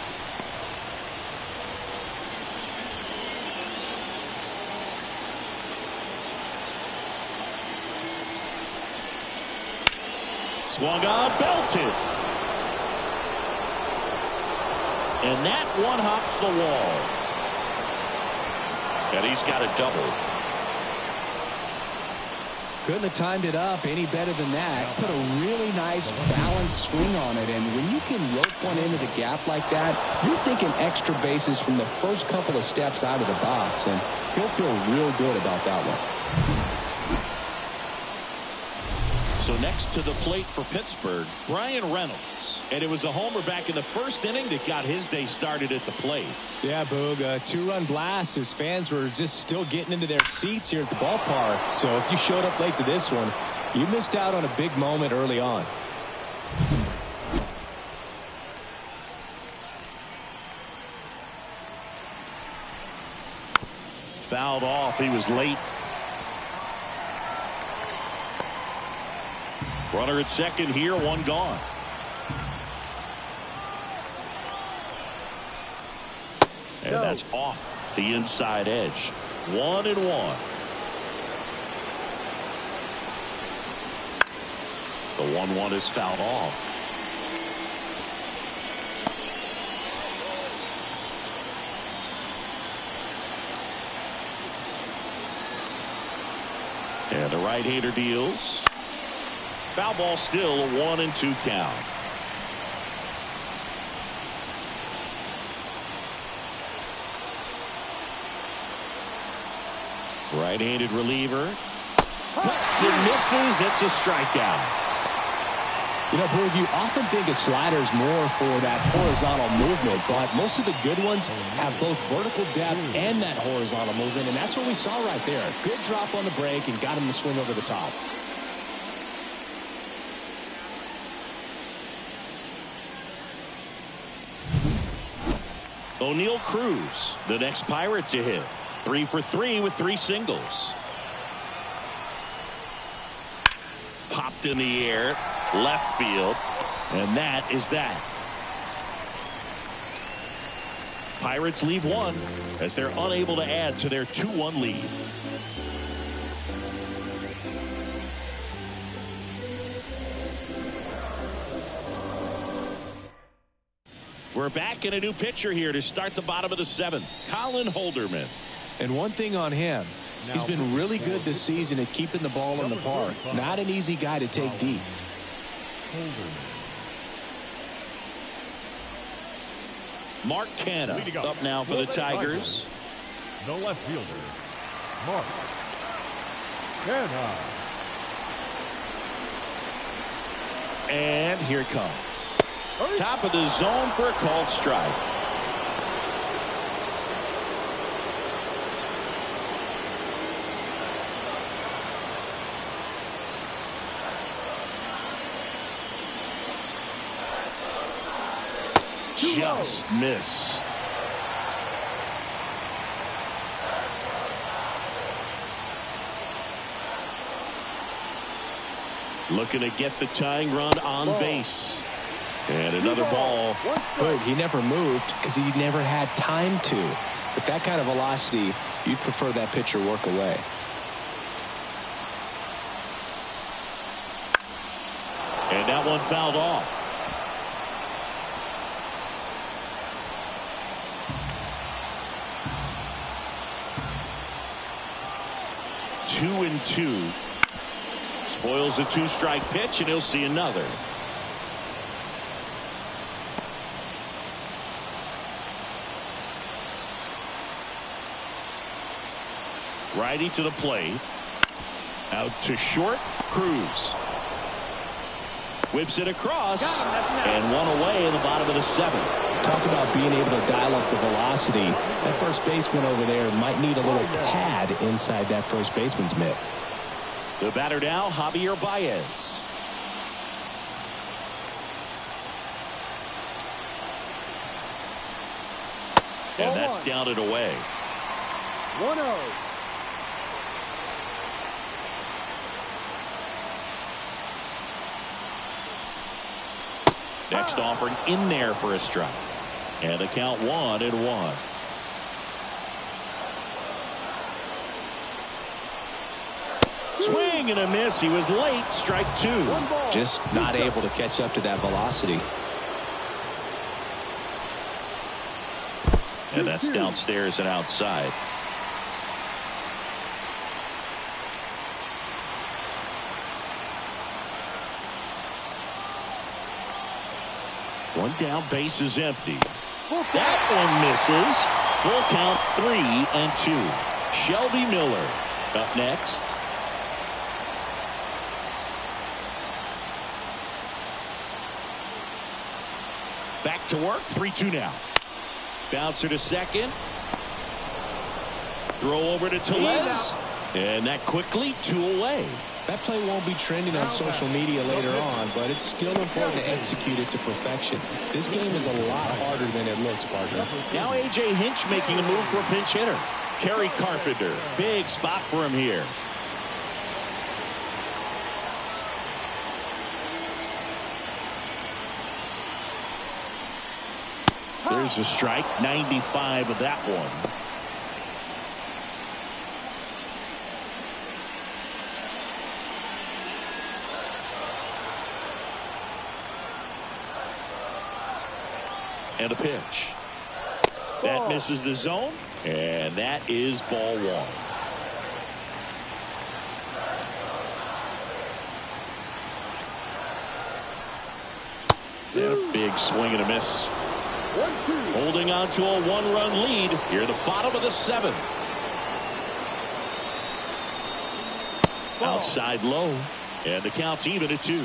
Swung on, belted. And that one hops the wall. And he's got a double. Couldn't have timed it up any better than that. Put a really nice balanced swing on it. And when you can rope one into the gap like that, you're thinking extra bases from the first couple of steps out of the box. And he'll feel real good about that one. So next to the plate for Pittsburgh, Brian Reynolds. And it was a homer back in the first inning that got his day started at the plate. Yeah, Boog, a two-run blast. His fans were just still getting into their seats here at the ballpark. So if you showed up late to this one, you missed out on a big moment early on. Fouled off. He was late. Runner at second here, one gone. And that's off the inside edge. 1-1. The 1-1 is fouled off. And the right-hander deals. Foul ball, still a 1-2 count. Right-handed reliever. Cuts and misses. It's a strikeout. You know, Boog, you often think of sliders more for that horizontal movement, but most of the good ones have both vertical depth and that horizontal movement, and that's what we saw right there. Good drop on the break and got him to swing over the top. O'Neal Cruz, the next Pirate to hit. 3 for 3 with 3 singles. Popped in the air, left field, and that is that. Pirates leave 1 as they're unable to add to their 2-1 lead. We're back in a new pitcher here to start the bottom of the 7th. Colin Holderman. And one thing on him, he's been really good this season at keeping the ball in the park. Not an easy guy to take deep. Mark Canha up now for the Tigers. The left fielder, Mark Canha. And here it comes. Top of the zone for a called strike. Just missed. Looking to get the tying run on base. And another ball. Boog, he never moved because he never had time to. With that kind of velocity, you'd prefer that pitcher work away. And that one fouled off. Two and two. Spoils the 2-strike pitch, and he'll see another. Righty to the plate. Out to short. Cruz. Whips it across, and one away in the bottom of the 7th. Talk about being able to dial up the velocity. That first baseman over there might need a little pad inside that first baseman's mitt. The batter now, Javier Baez. And that's down and away. 1-0. Next offering in there for a strike. And the count 1-1. Swing and a miss. He was late. Strike 2. Just not able to catch up to that velocity. And that's downstairs and outside. One down, base is empty. That one misses. Full count 3-2. Shelby Miller up next. Back to work. 3-2 now. Bouncer to second. Throw over to Tellez. And that quickly 2 away. That play won't be trending on social media later on, but it's still important to execute it to perfection. This game is a lot harder than it looks, partner. Now A.J. Hinch making a move for a pinch hitter. Kerry Carpenter. Big spot for him here. There's a strike. 95 of that one. And a pitch. That misses the zone. And that is ball 1. And a big swing and a miss. Holding on to a 1-run lead here at the bottom of the 7th. Outside low. And the count's even at 2.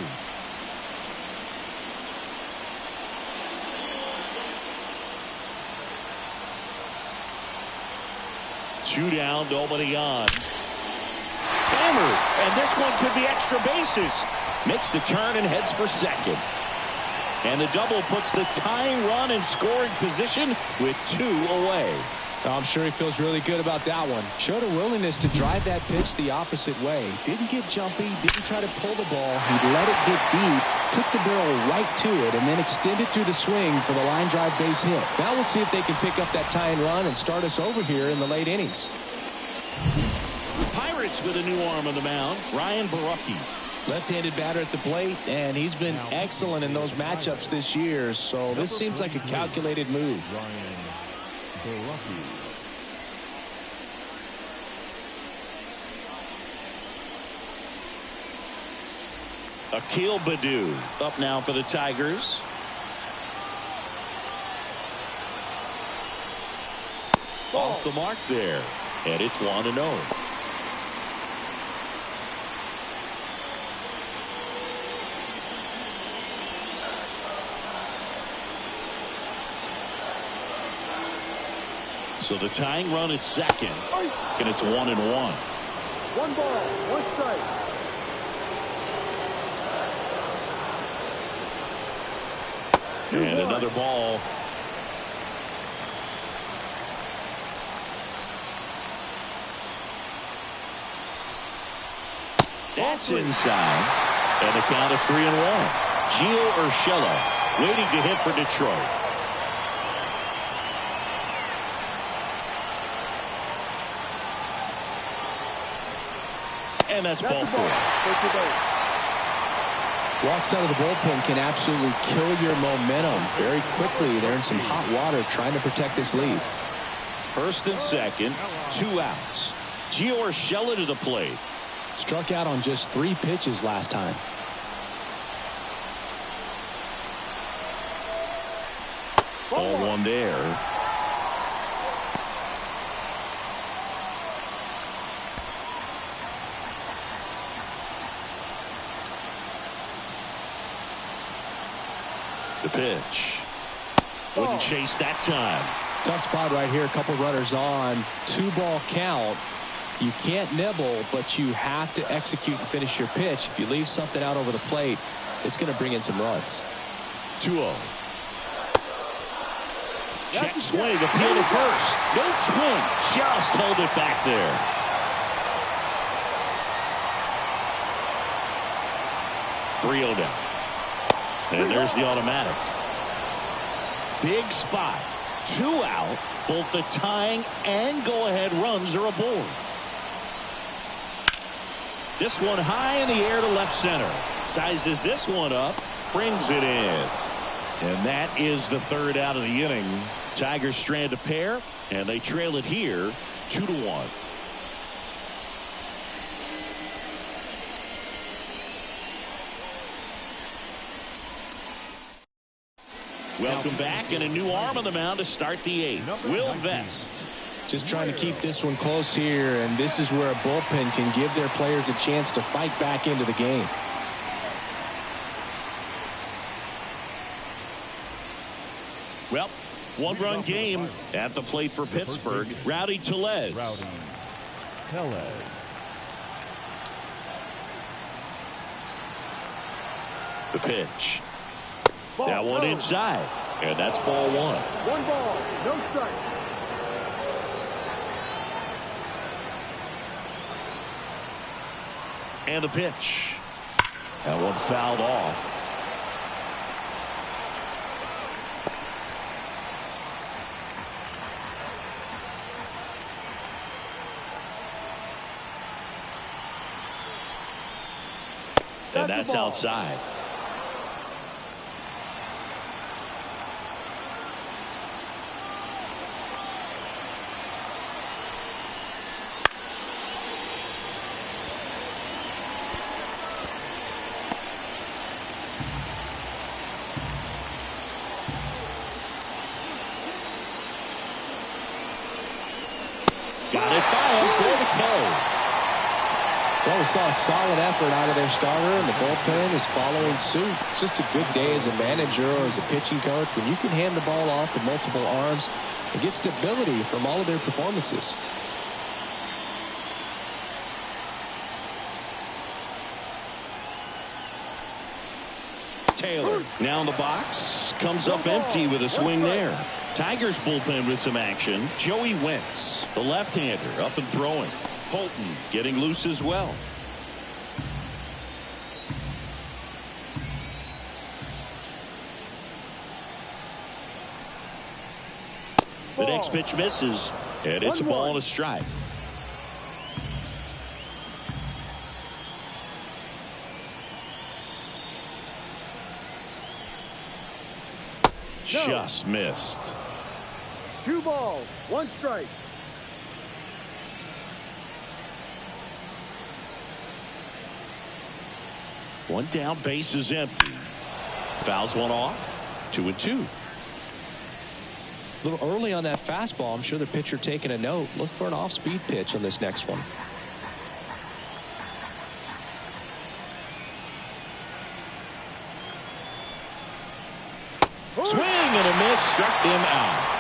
Two down, nobody on. Hammered, and this one could be extra bases. Makes the turn and heads for second. And the double puts the tying run in scoring position with 2 away. I'm sure he feels really good about that one. Showed a willingness to drive that pitch the opposite way. Didn't get jumpy, didn't try to pull the ball. He let it get deep, took the barrel right to it, and then extended through the swing for the line drive base hit. Now we'll see if they can pick up that tying run and start us over here in the late innings. Pirates with a new arm on the mound, Ryan Borucki. Left-handed batter at the plate, and he's been excellent in those matchups this year, so this seems like a calculated move. Akil Baddoo up now for the Tigers. Off the mark there, and it's 1-0. So the tying run at second, and it's 1-1. 1 ball, 1 strike. And another ball. That's inside. And the count is 3-1. Gio Urshela waiting to hit for Detroit. And that's ball 4. Walks out of the bullpen can absolutely kill your momentum very quickly. They're in some hot water trying to protect this lead. First and second, 2 outs. Gio Urshela to the plate. Struck out on just 3 pitches last time. Ball 1 there. The pitch. Wouldn't chase that time. Tough spot right here. A couple runners on. 2-ball count. You can't nibble, but you have to execute and finish your pitch. If you leave something out over the plate, it's going to bring in some runs. 2-0. Check swing, appeal to first. No swing, just hold it back there. Three-0 down. And there's the automatic. Big spot. 2 out. Both the tying and go-ahead runs are aboard. This one high in the air to left center. Sizes this one up. Brings it in. And that is the 3rd out of the inning. Tigers strand a pair, and they trail it here 2-1. Welcome back, and a new arm on the mound to start the 8th. Will Vest. Just trying to keep this one close here, and this is where a bullpen can give their players a chance to fight back into the game. Well, 1-run game at the plate for Pittsburgh. Rowdy Tellez. The pitch. That one inside, and that's ball 1. 1 ball, no strike. And the pitch. That one fouled off. And that's outside. Got it by him for the K. Well, we saw a solid effort out of their starter, and the bullpen is following suit. It's just a good day as a manager or as a pitching coach when you can hand the ball off to multiple arms and get stability from all of their performances. Taylor now in the box, comes up empty with a swing there. Tigers bullpen with some action. Joey Wentz, the left-hander, up and throwing. Holton getting loose as well. The next pitch misses, and it's a ball and a strike. Just missed. 2 balls, 1 strike. One down, base is empty. Fouls one off. 2-2. A little early on that fastball. I'm sure the pitcher taking a note. Look for an off-speed pitch on this next one. Swing and a miss, struck him out.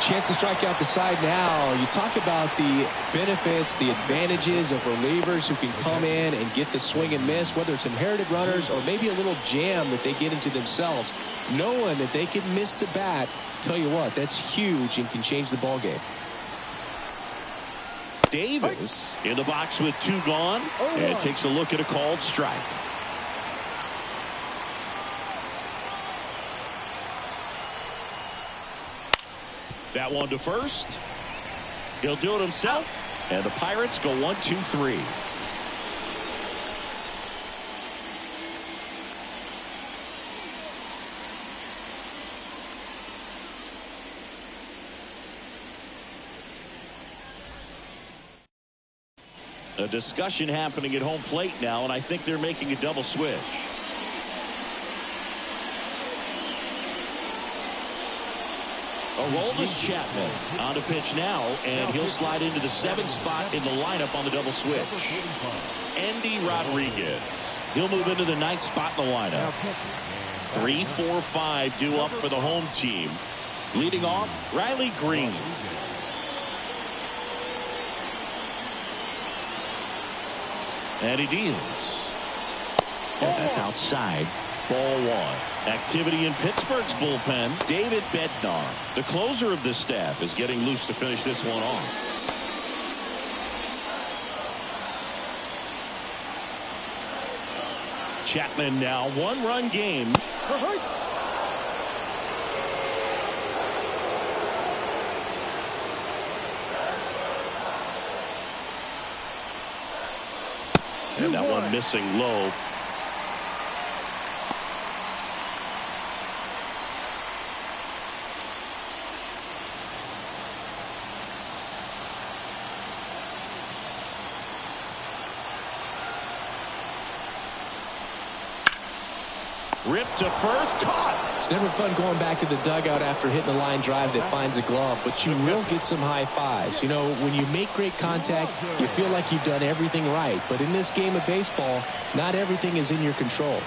Chance to strike out the side now. You talk about the benefits, the advantages of relievers who can come in and get the swing and miss, whether it's inherited runners or maybe a little jam that they get into themselves. Knowing that they can miss the bat, tell you what, that's huge and can change the ball game. Davis in the box with 2 gone, and takes a look at a called strike. That one to first. He'll do it himself, and the Pirates go 1-2-3. A discussion happening at home plate now, and I think they're making a double switch. Aroldis Chapman on the pitch now, and he'll slide into the 7th spot in the lineup on the double switch. Andy Rodriguez. He'll move into the 9th spot in the lineup. 3, 4, 5 due up for the home team. Leading off, Riley Green. And he deals. And that's outside. Ball 1. Activity in Pittsburgh's bullpen. David Bednar, the closer of the staff, is getting loose to finish this one off. Chapman now 1-run game. And that one missing low. Ripped to first, caught. It's never fun going back to the dugout after hitting a line drive that finds a glove, but you will get some high fives. You know, when you make great contact, you feel like you've done everything right. But in this game of baseball, not everything is in your control.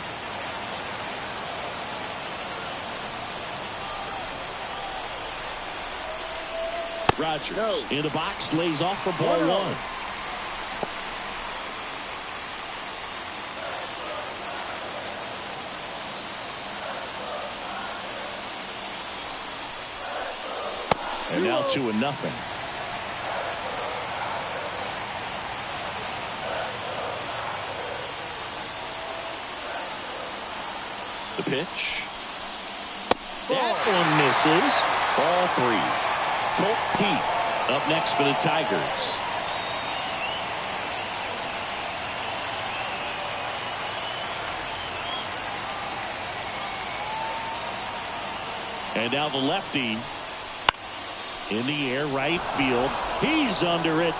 Rogers in the box, lays off for ball 1. And now 2-0. The pitch. That one misses. Ball 3. Colt Pete up next for the Tigers. And now the lefty. In the air, right field. He's under it.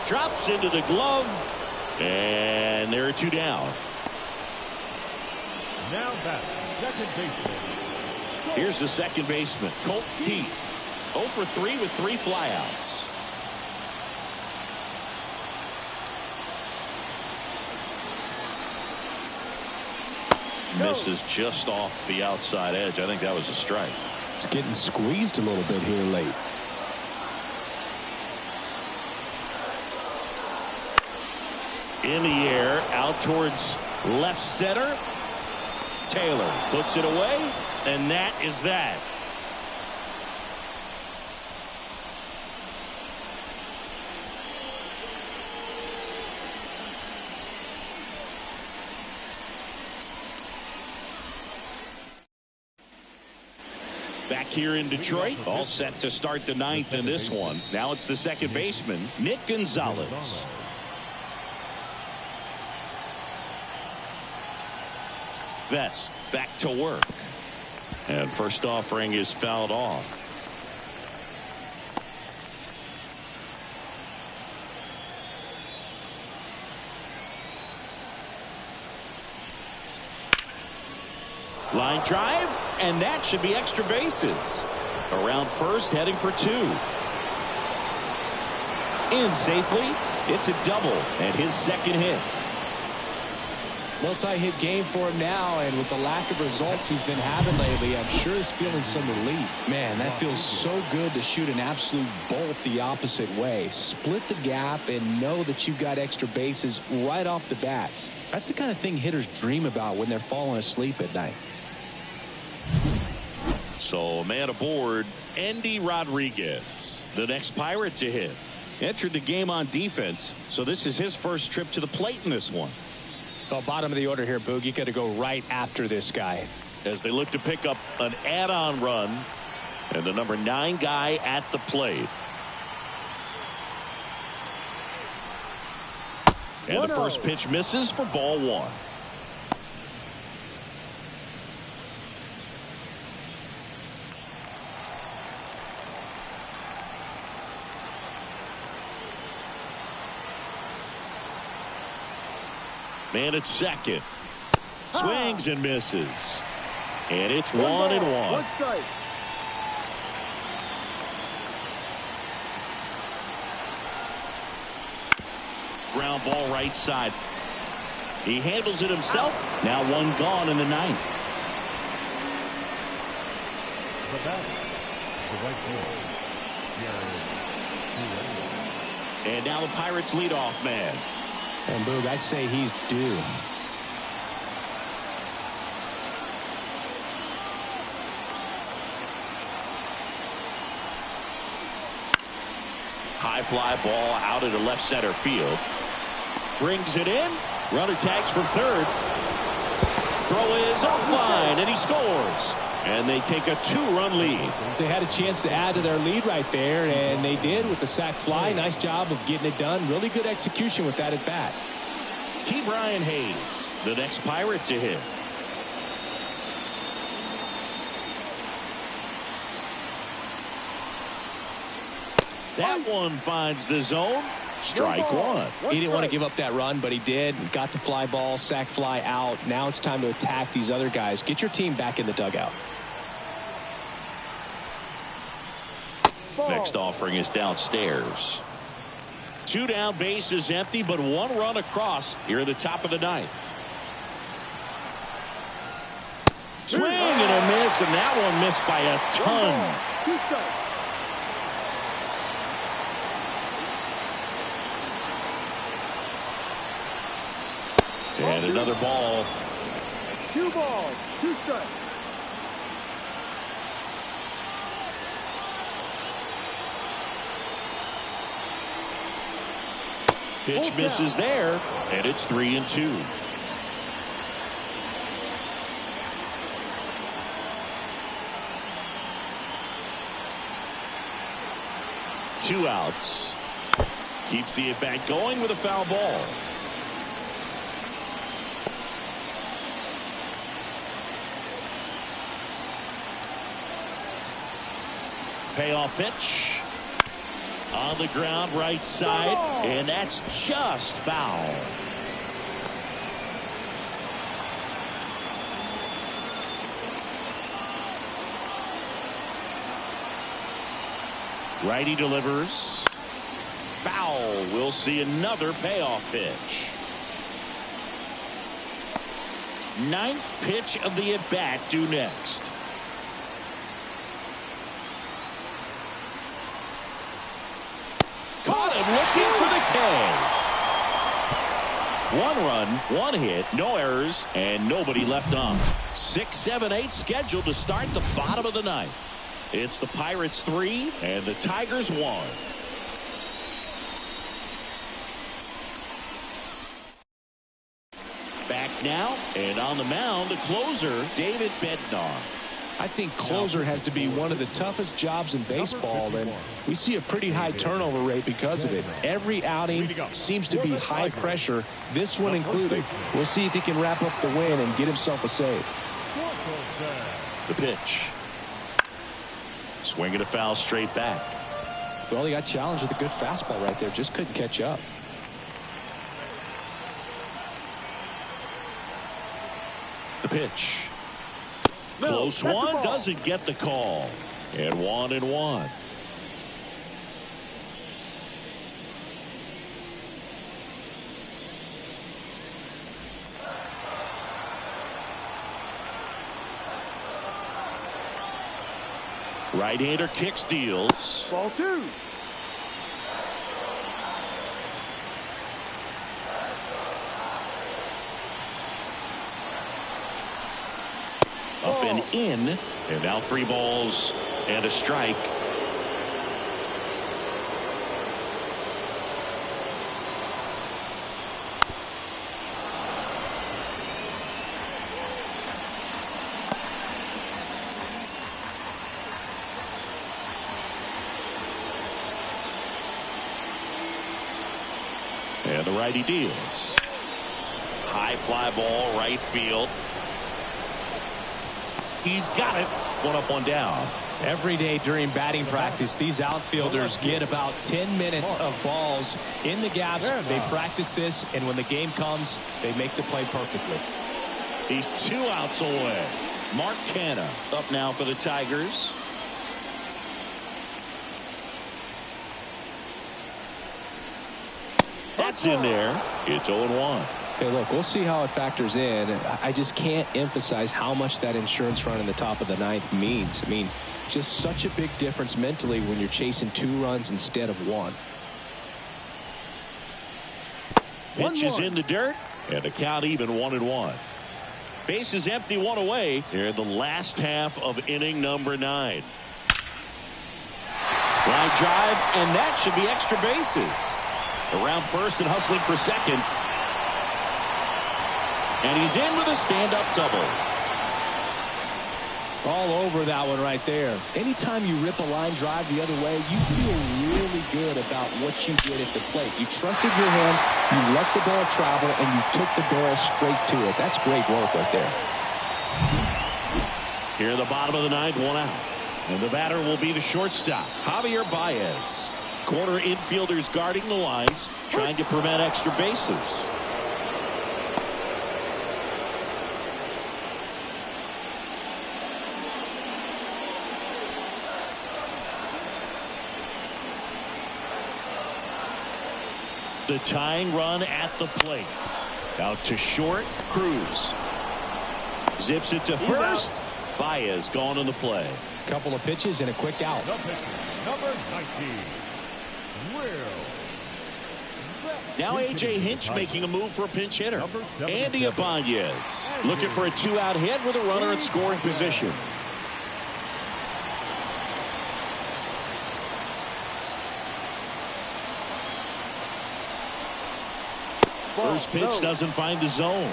Drops into the glove. And there are 2 down. Now back, second baseman. Here's the second baseman, Colt Pete. 0 for 3 with 3 flyouts. Misses just off the outside edge. I think that was a strike. It's getting squeezed a little bit here late. In the air, out towards left center. Taylor puts it away, and that is that. Back here in Detroit, all set to start the 9th in this one. Now it's the second baseman, Nick Gonzalez. Vest back to work. And first offering is fouled off. Line drive, and that should be extra bases. Around first, heading for 2. In safely, it's a double, and his second hit. Multi-hit game for him now, and with the lack of results he's been having lately, I'm sure he's feeling some relief. Man, that feels so good to shoot an absolute bolt the opposite way. Split the gap and know that you've got extra bases right off the bat. That's the kind of thing hitters dream about when they're falling asleep at night. So, man aboard, Andy Rodriguez, the next Pirate to hit. Entered the game on defense, so this is his first trip to the plate in this one. Well, bottom of the order here, Boog. You got to go right after this guy. As they look to pick up an add-on run, and the number 9 guy at the plate. And the first pitch misses for ball 1. Man at second. Swings and misses. And it's 1-1. 1 strike. Ground ball right side. He handles it himself. Now one gone in the ninth. The batter, the right fielder, and now the Pirates leadoff man. And Boog, I'd say he's due. High fly ball out into left center field. Brings it in. Runner tags from third. Throw is offline, and he scores. And they take a 2-run lead. They had a chance to add to their lead right there, and they did with the sac fly. Nice job of getting it done. Really good execution with that at bat. Key Brian Hayes, the next Pirate to hit. That one finds the zone. Strike one. He didn't want to give up that run, but he did. Got the fly ball, sac fly out. Now it's time to attack these other guys. Get your team back in the dugout. Next offering is downstairs. 2 down, base is empty, but 1 run across here at the top of the ninth. Swing and a miss, and that one missed by a ton. And another ball. 2 balls, 2 strikes. Pitch misses there, and it's 3-2. Two outs. Keeps the at-bat going with a foul ball. Payoff pitch. On the ground, right side, and that's just foul. Righty delivers. Foul. We'll see another payoff pitch. 9th pitch of the at-bat due next. Caught him looking for the K. 1 run, 1 hit, no errors, and nobody left on. 6, 7, 8 scheduled to start the bottom of the ninth. It's the Pirates 3 and the Tigers 1. Back now, and on the mound, the closer, David Bednar. I think closer has to be one of the toughest jobs in baseball, and we see a pretty high turnover rate because of it. Every outing seems to be high pressure, this one included. We'll see if he can wrap up the win and get himself a save. The pitch. Swinging a foul straight back. Well, he got challenged with a good fastball right there, just couldn't catch up. The pitch. Close one, doesn't get the call. And 1-1. Right-hander kicks, deals. Ball 2. Up and in, and now 3 balls and a strike. And the righty deals. High fly ball, right field. He's got it. 1 up, 1 down. Every day during batting practice, these outfielders get about 10 minutes of balls in the gaps. They practice this, and when the game comes, they make the play perfectly. He's 2 outs away. Mark Canha up now for the Tigers. That's in there. It's 0-1. Hey, look, we'll see how it factors in. I just can't emphasize how much that insurance run in the top of the ninth means. I mean, just such a big difference mentally when you're chasing 2 runs instead of 1. Pitch is in the dirt, and the count even 1-1. Base is empty, 1 away here in the last half of inning number 9. Line drive, and that should be extra bases. Around first and hustling for second. And he's in with a stand-up double. All over that one right there. Anytime you rip a line drive the other way, you feel really good about what you did at the plate. You trusted your hands, you let the ball travel, and you took the barrel straight to it. That's great work right there. Here in the bottom of the 9th, 1 out. And the batter will be the shortstop, Javier Baez. Corner infielders guarding the lines, trying to prevent extra bases. The tying run at the plate. Out to short, Cruz. Zips it to first. Baez gone on the play. Couple of pitches and a quick out. The pitcher, number 19, Will. Now A.J. Hinch making a move for a pinch hitter. Andy Ibanez looking for a 2-out hit with a runner in scoring position. First pitch doesn't find the zone.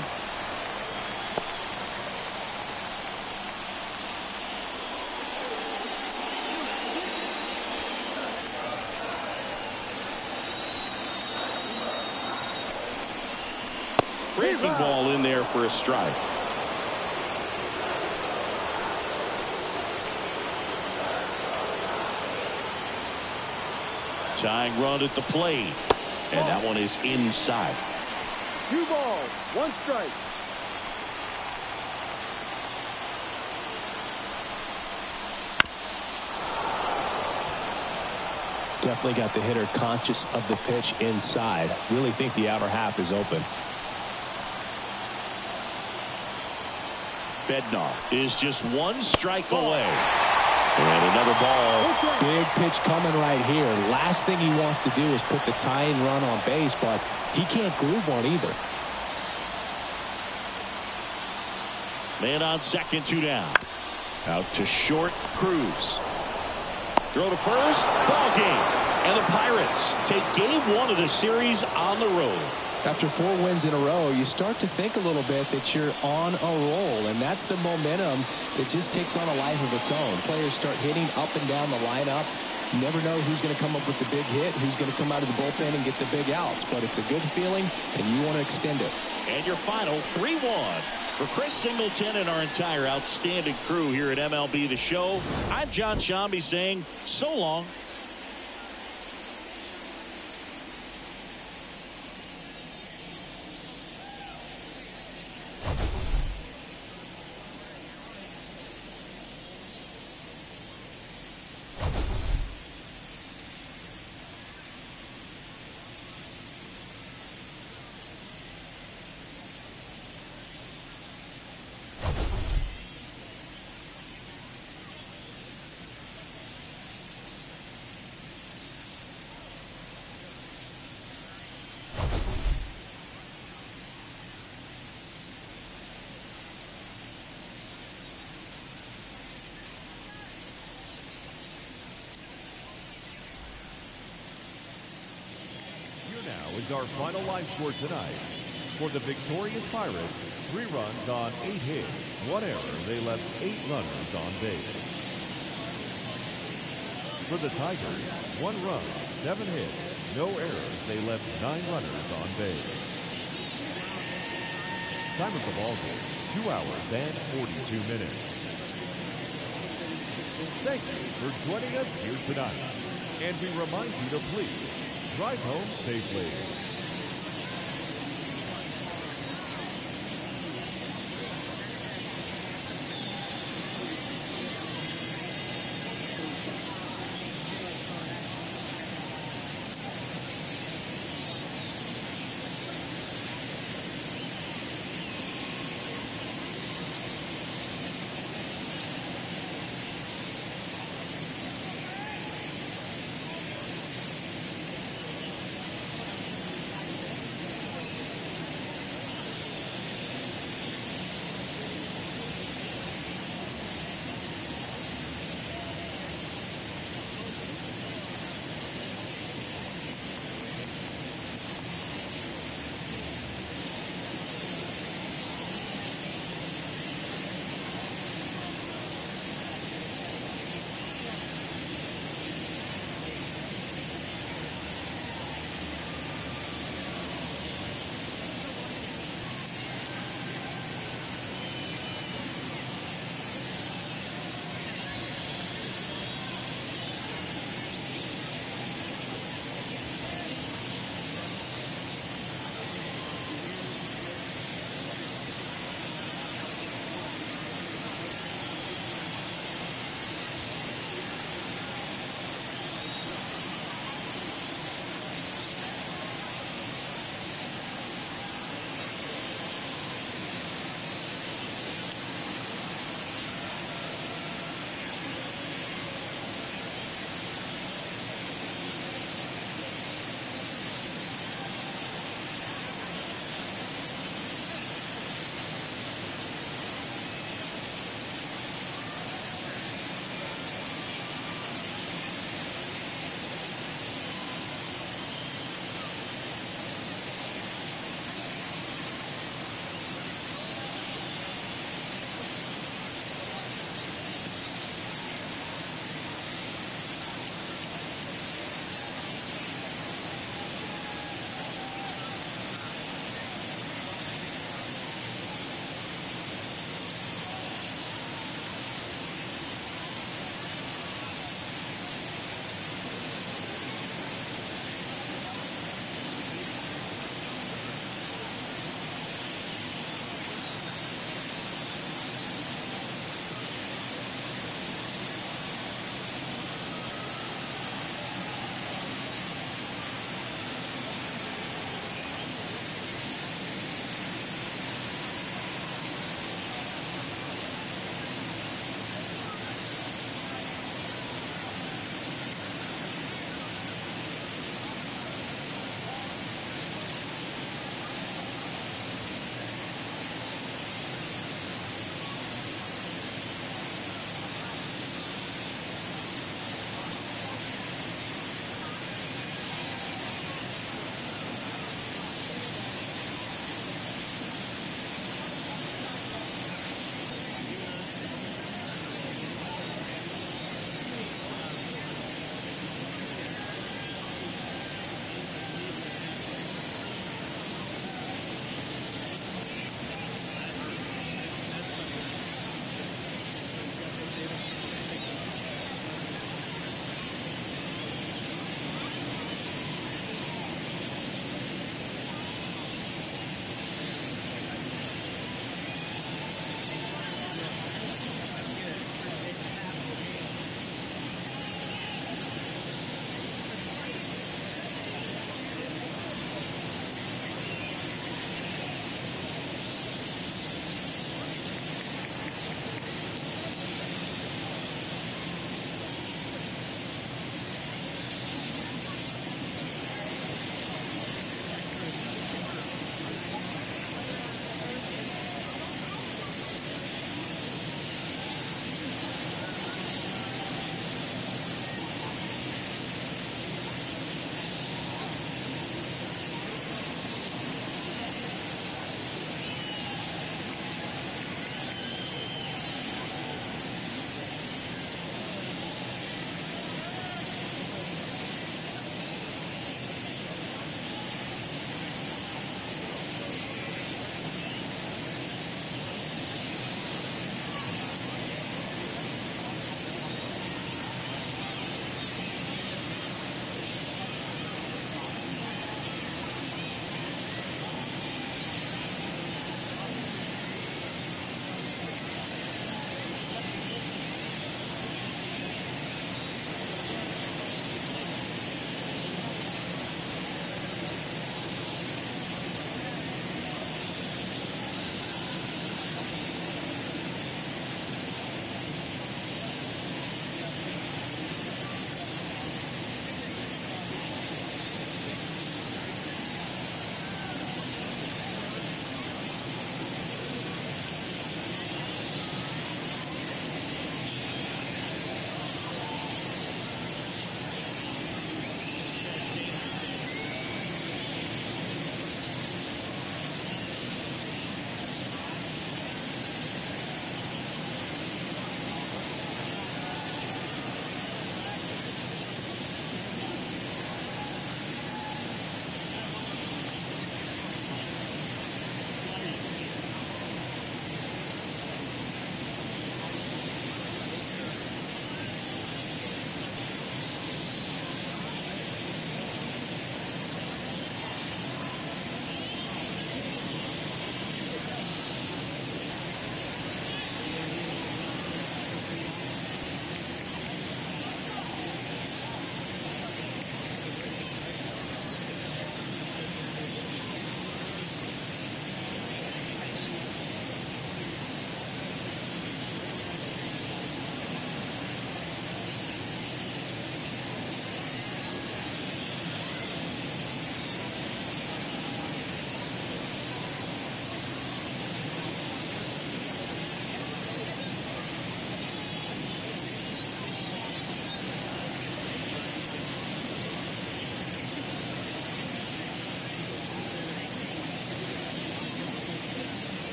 Breaking ball in there for a strike. Tying run at the plate. And that one is inside. 2 balls, 1 strike. Definitely got the hitter conscious of the pitch inside. Really think the outer half is open. Bednar is just 1 strike away. And another ball. Big pitch coming right here. Last thing he wants to do is put the tying run on base, but he can't groove one either. Man on second, 2 down. Out to short, Cruz. Throw to first, ball game. And the Pirates take game 1 of the series on the road. After 4 wins in a row, you start to think a little bit that you're on a roll, and that's the momentum that just takes on a life of its own. Players start hitting up and down the lineup. You never know who's going to come up with the big hit, who's going to come out of the bullpen and get the big outs, but it's a good feeling, and you want to extend it. And your final 3-1 for Chris Singleton and our entire outstanding crew here at MLB The Show. I'm John Shambi saying so long. Is our final line score tonight. For the victorious Pirates, 3 runs on 8 hits, 1 error. They left 8 runners on base. For the Tigers, 1 run, 7 hits, no errors. They left 9 runners on base. Time of the ball game, 2 hours and 42 minutes. Thank you for joining us here tonight. And we remind you to please drive home safely.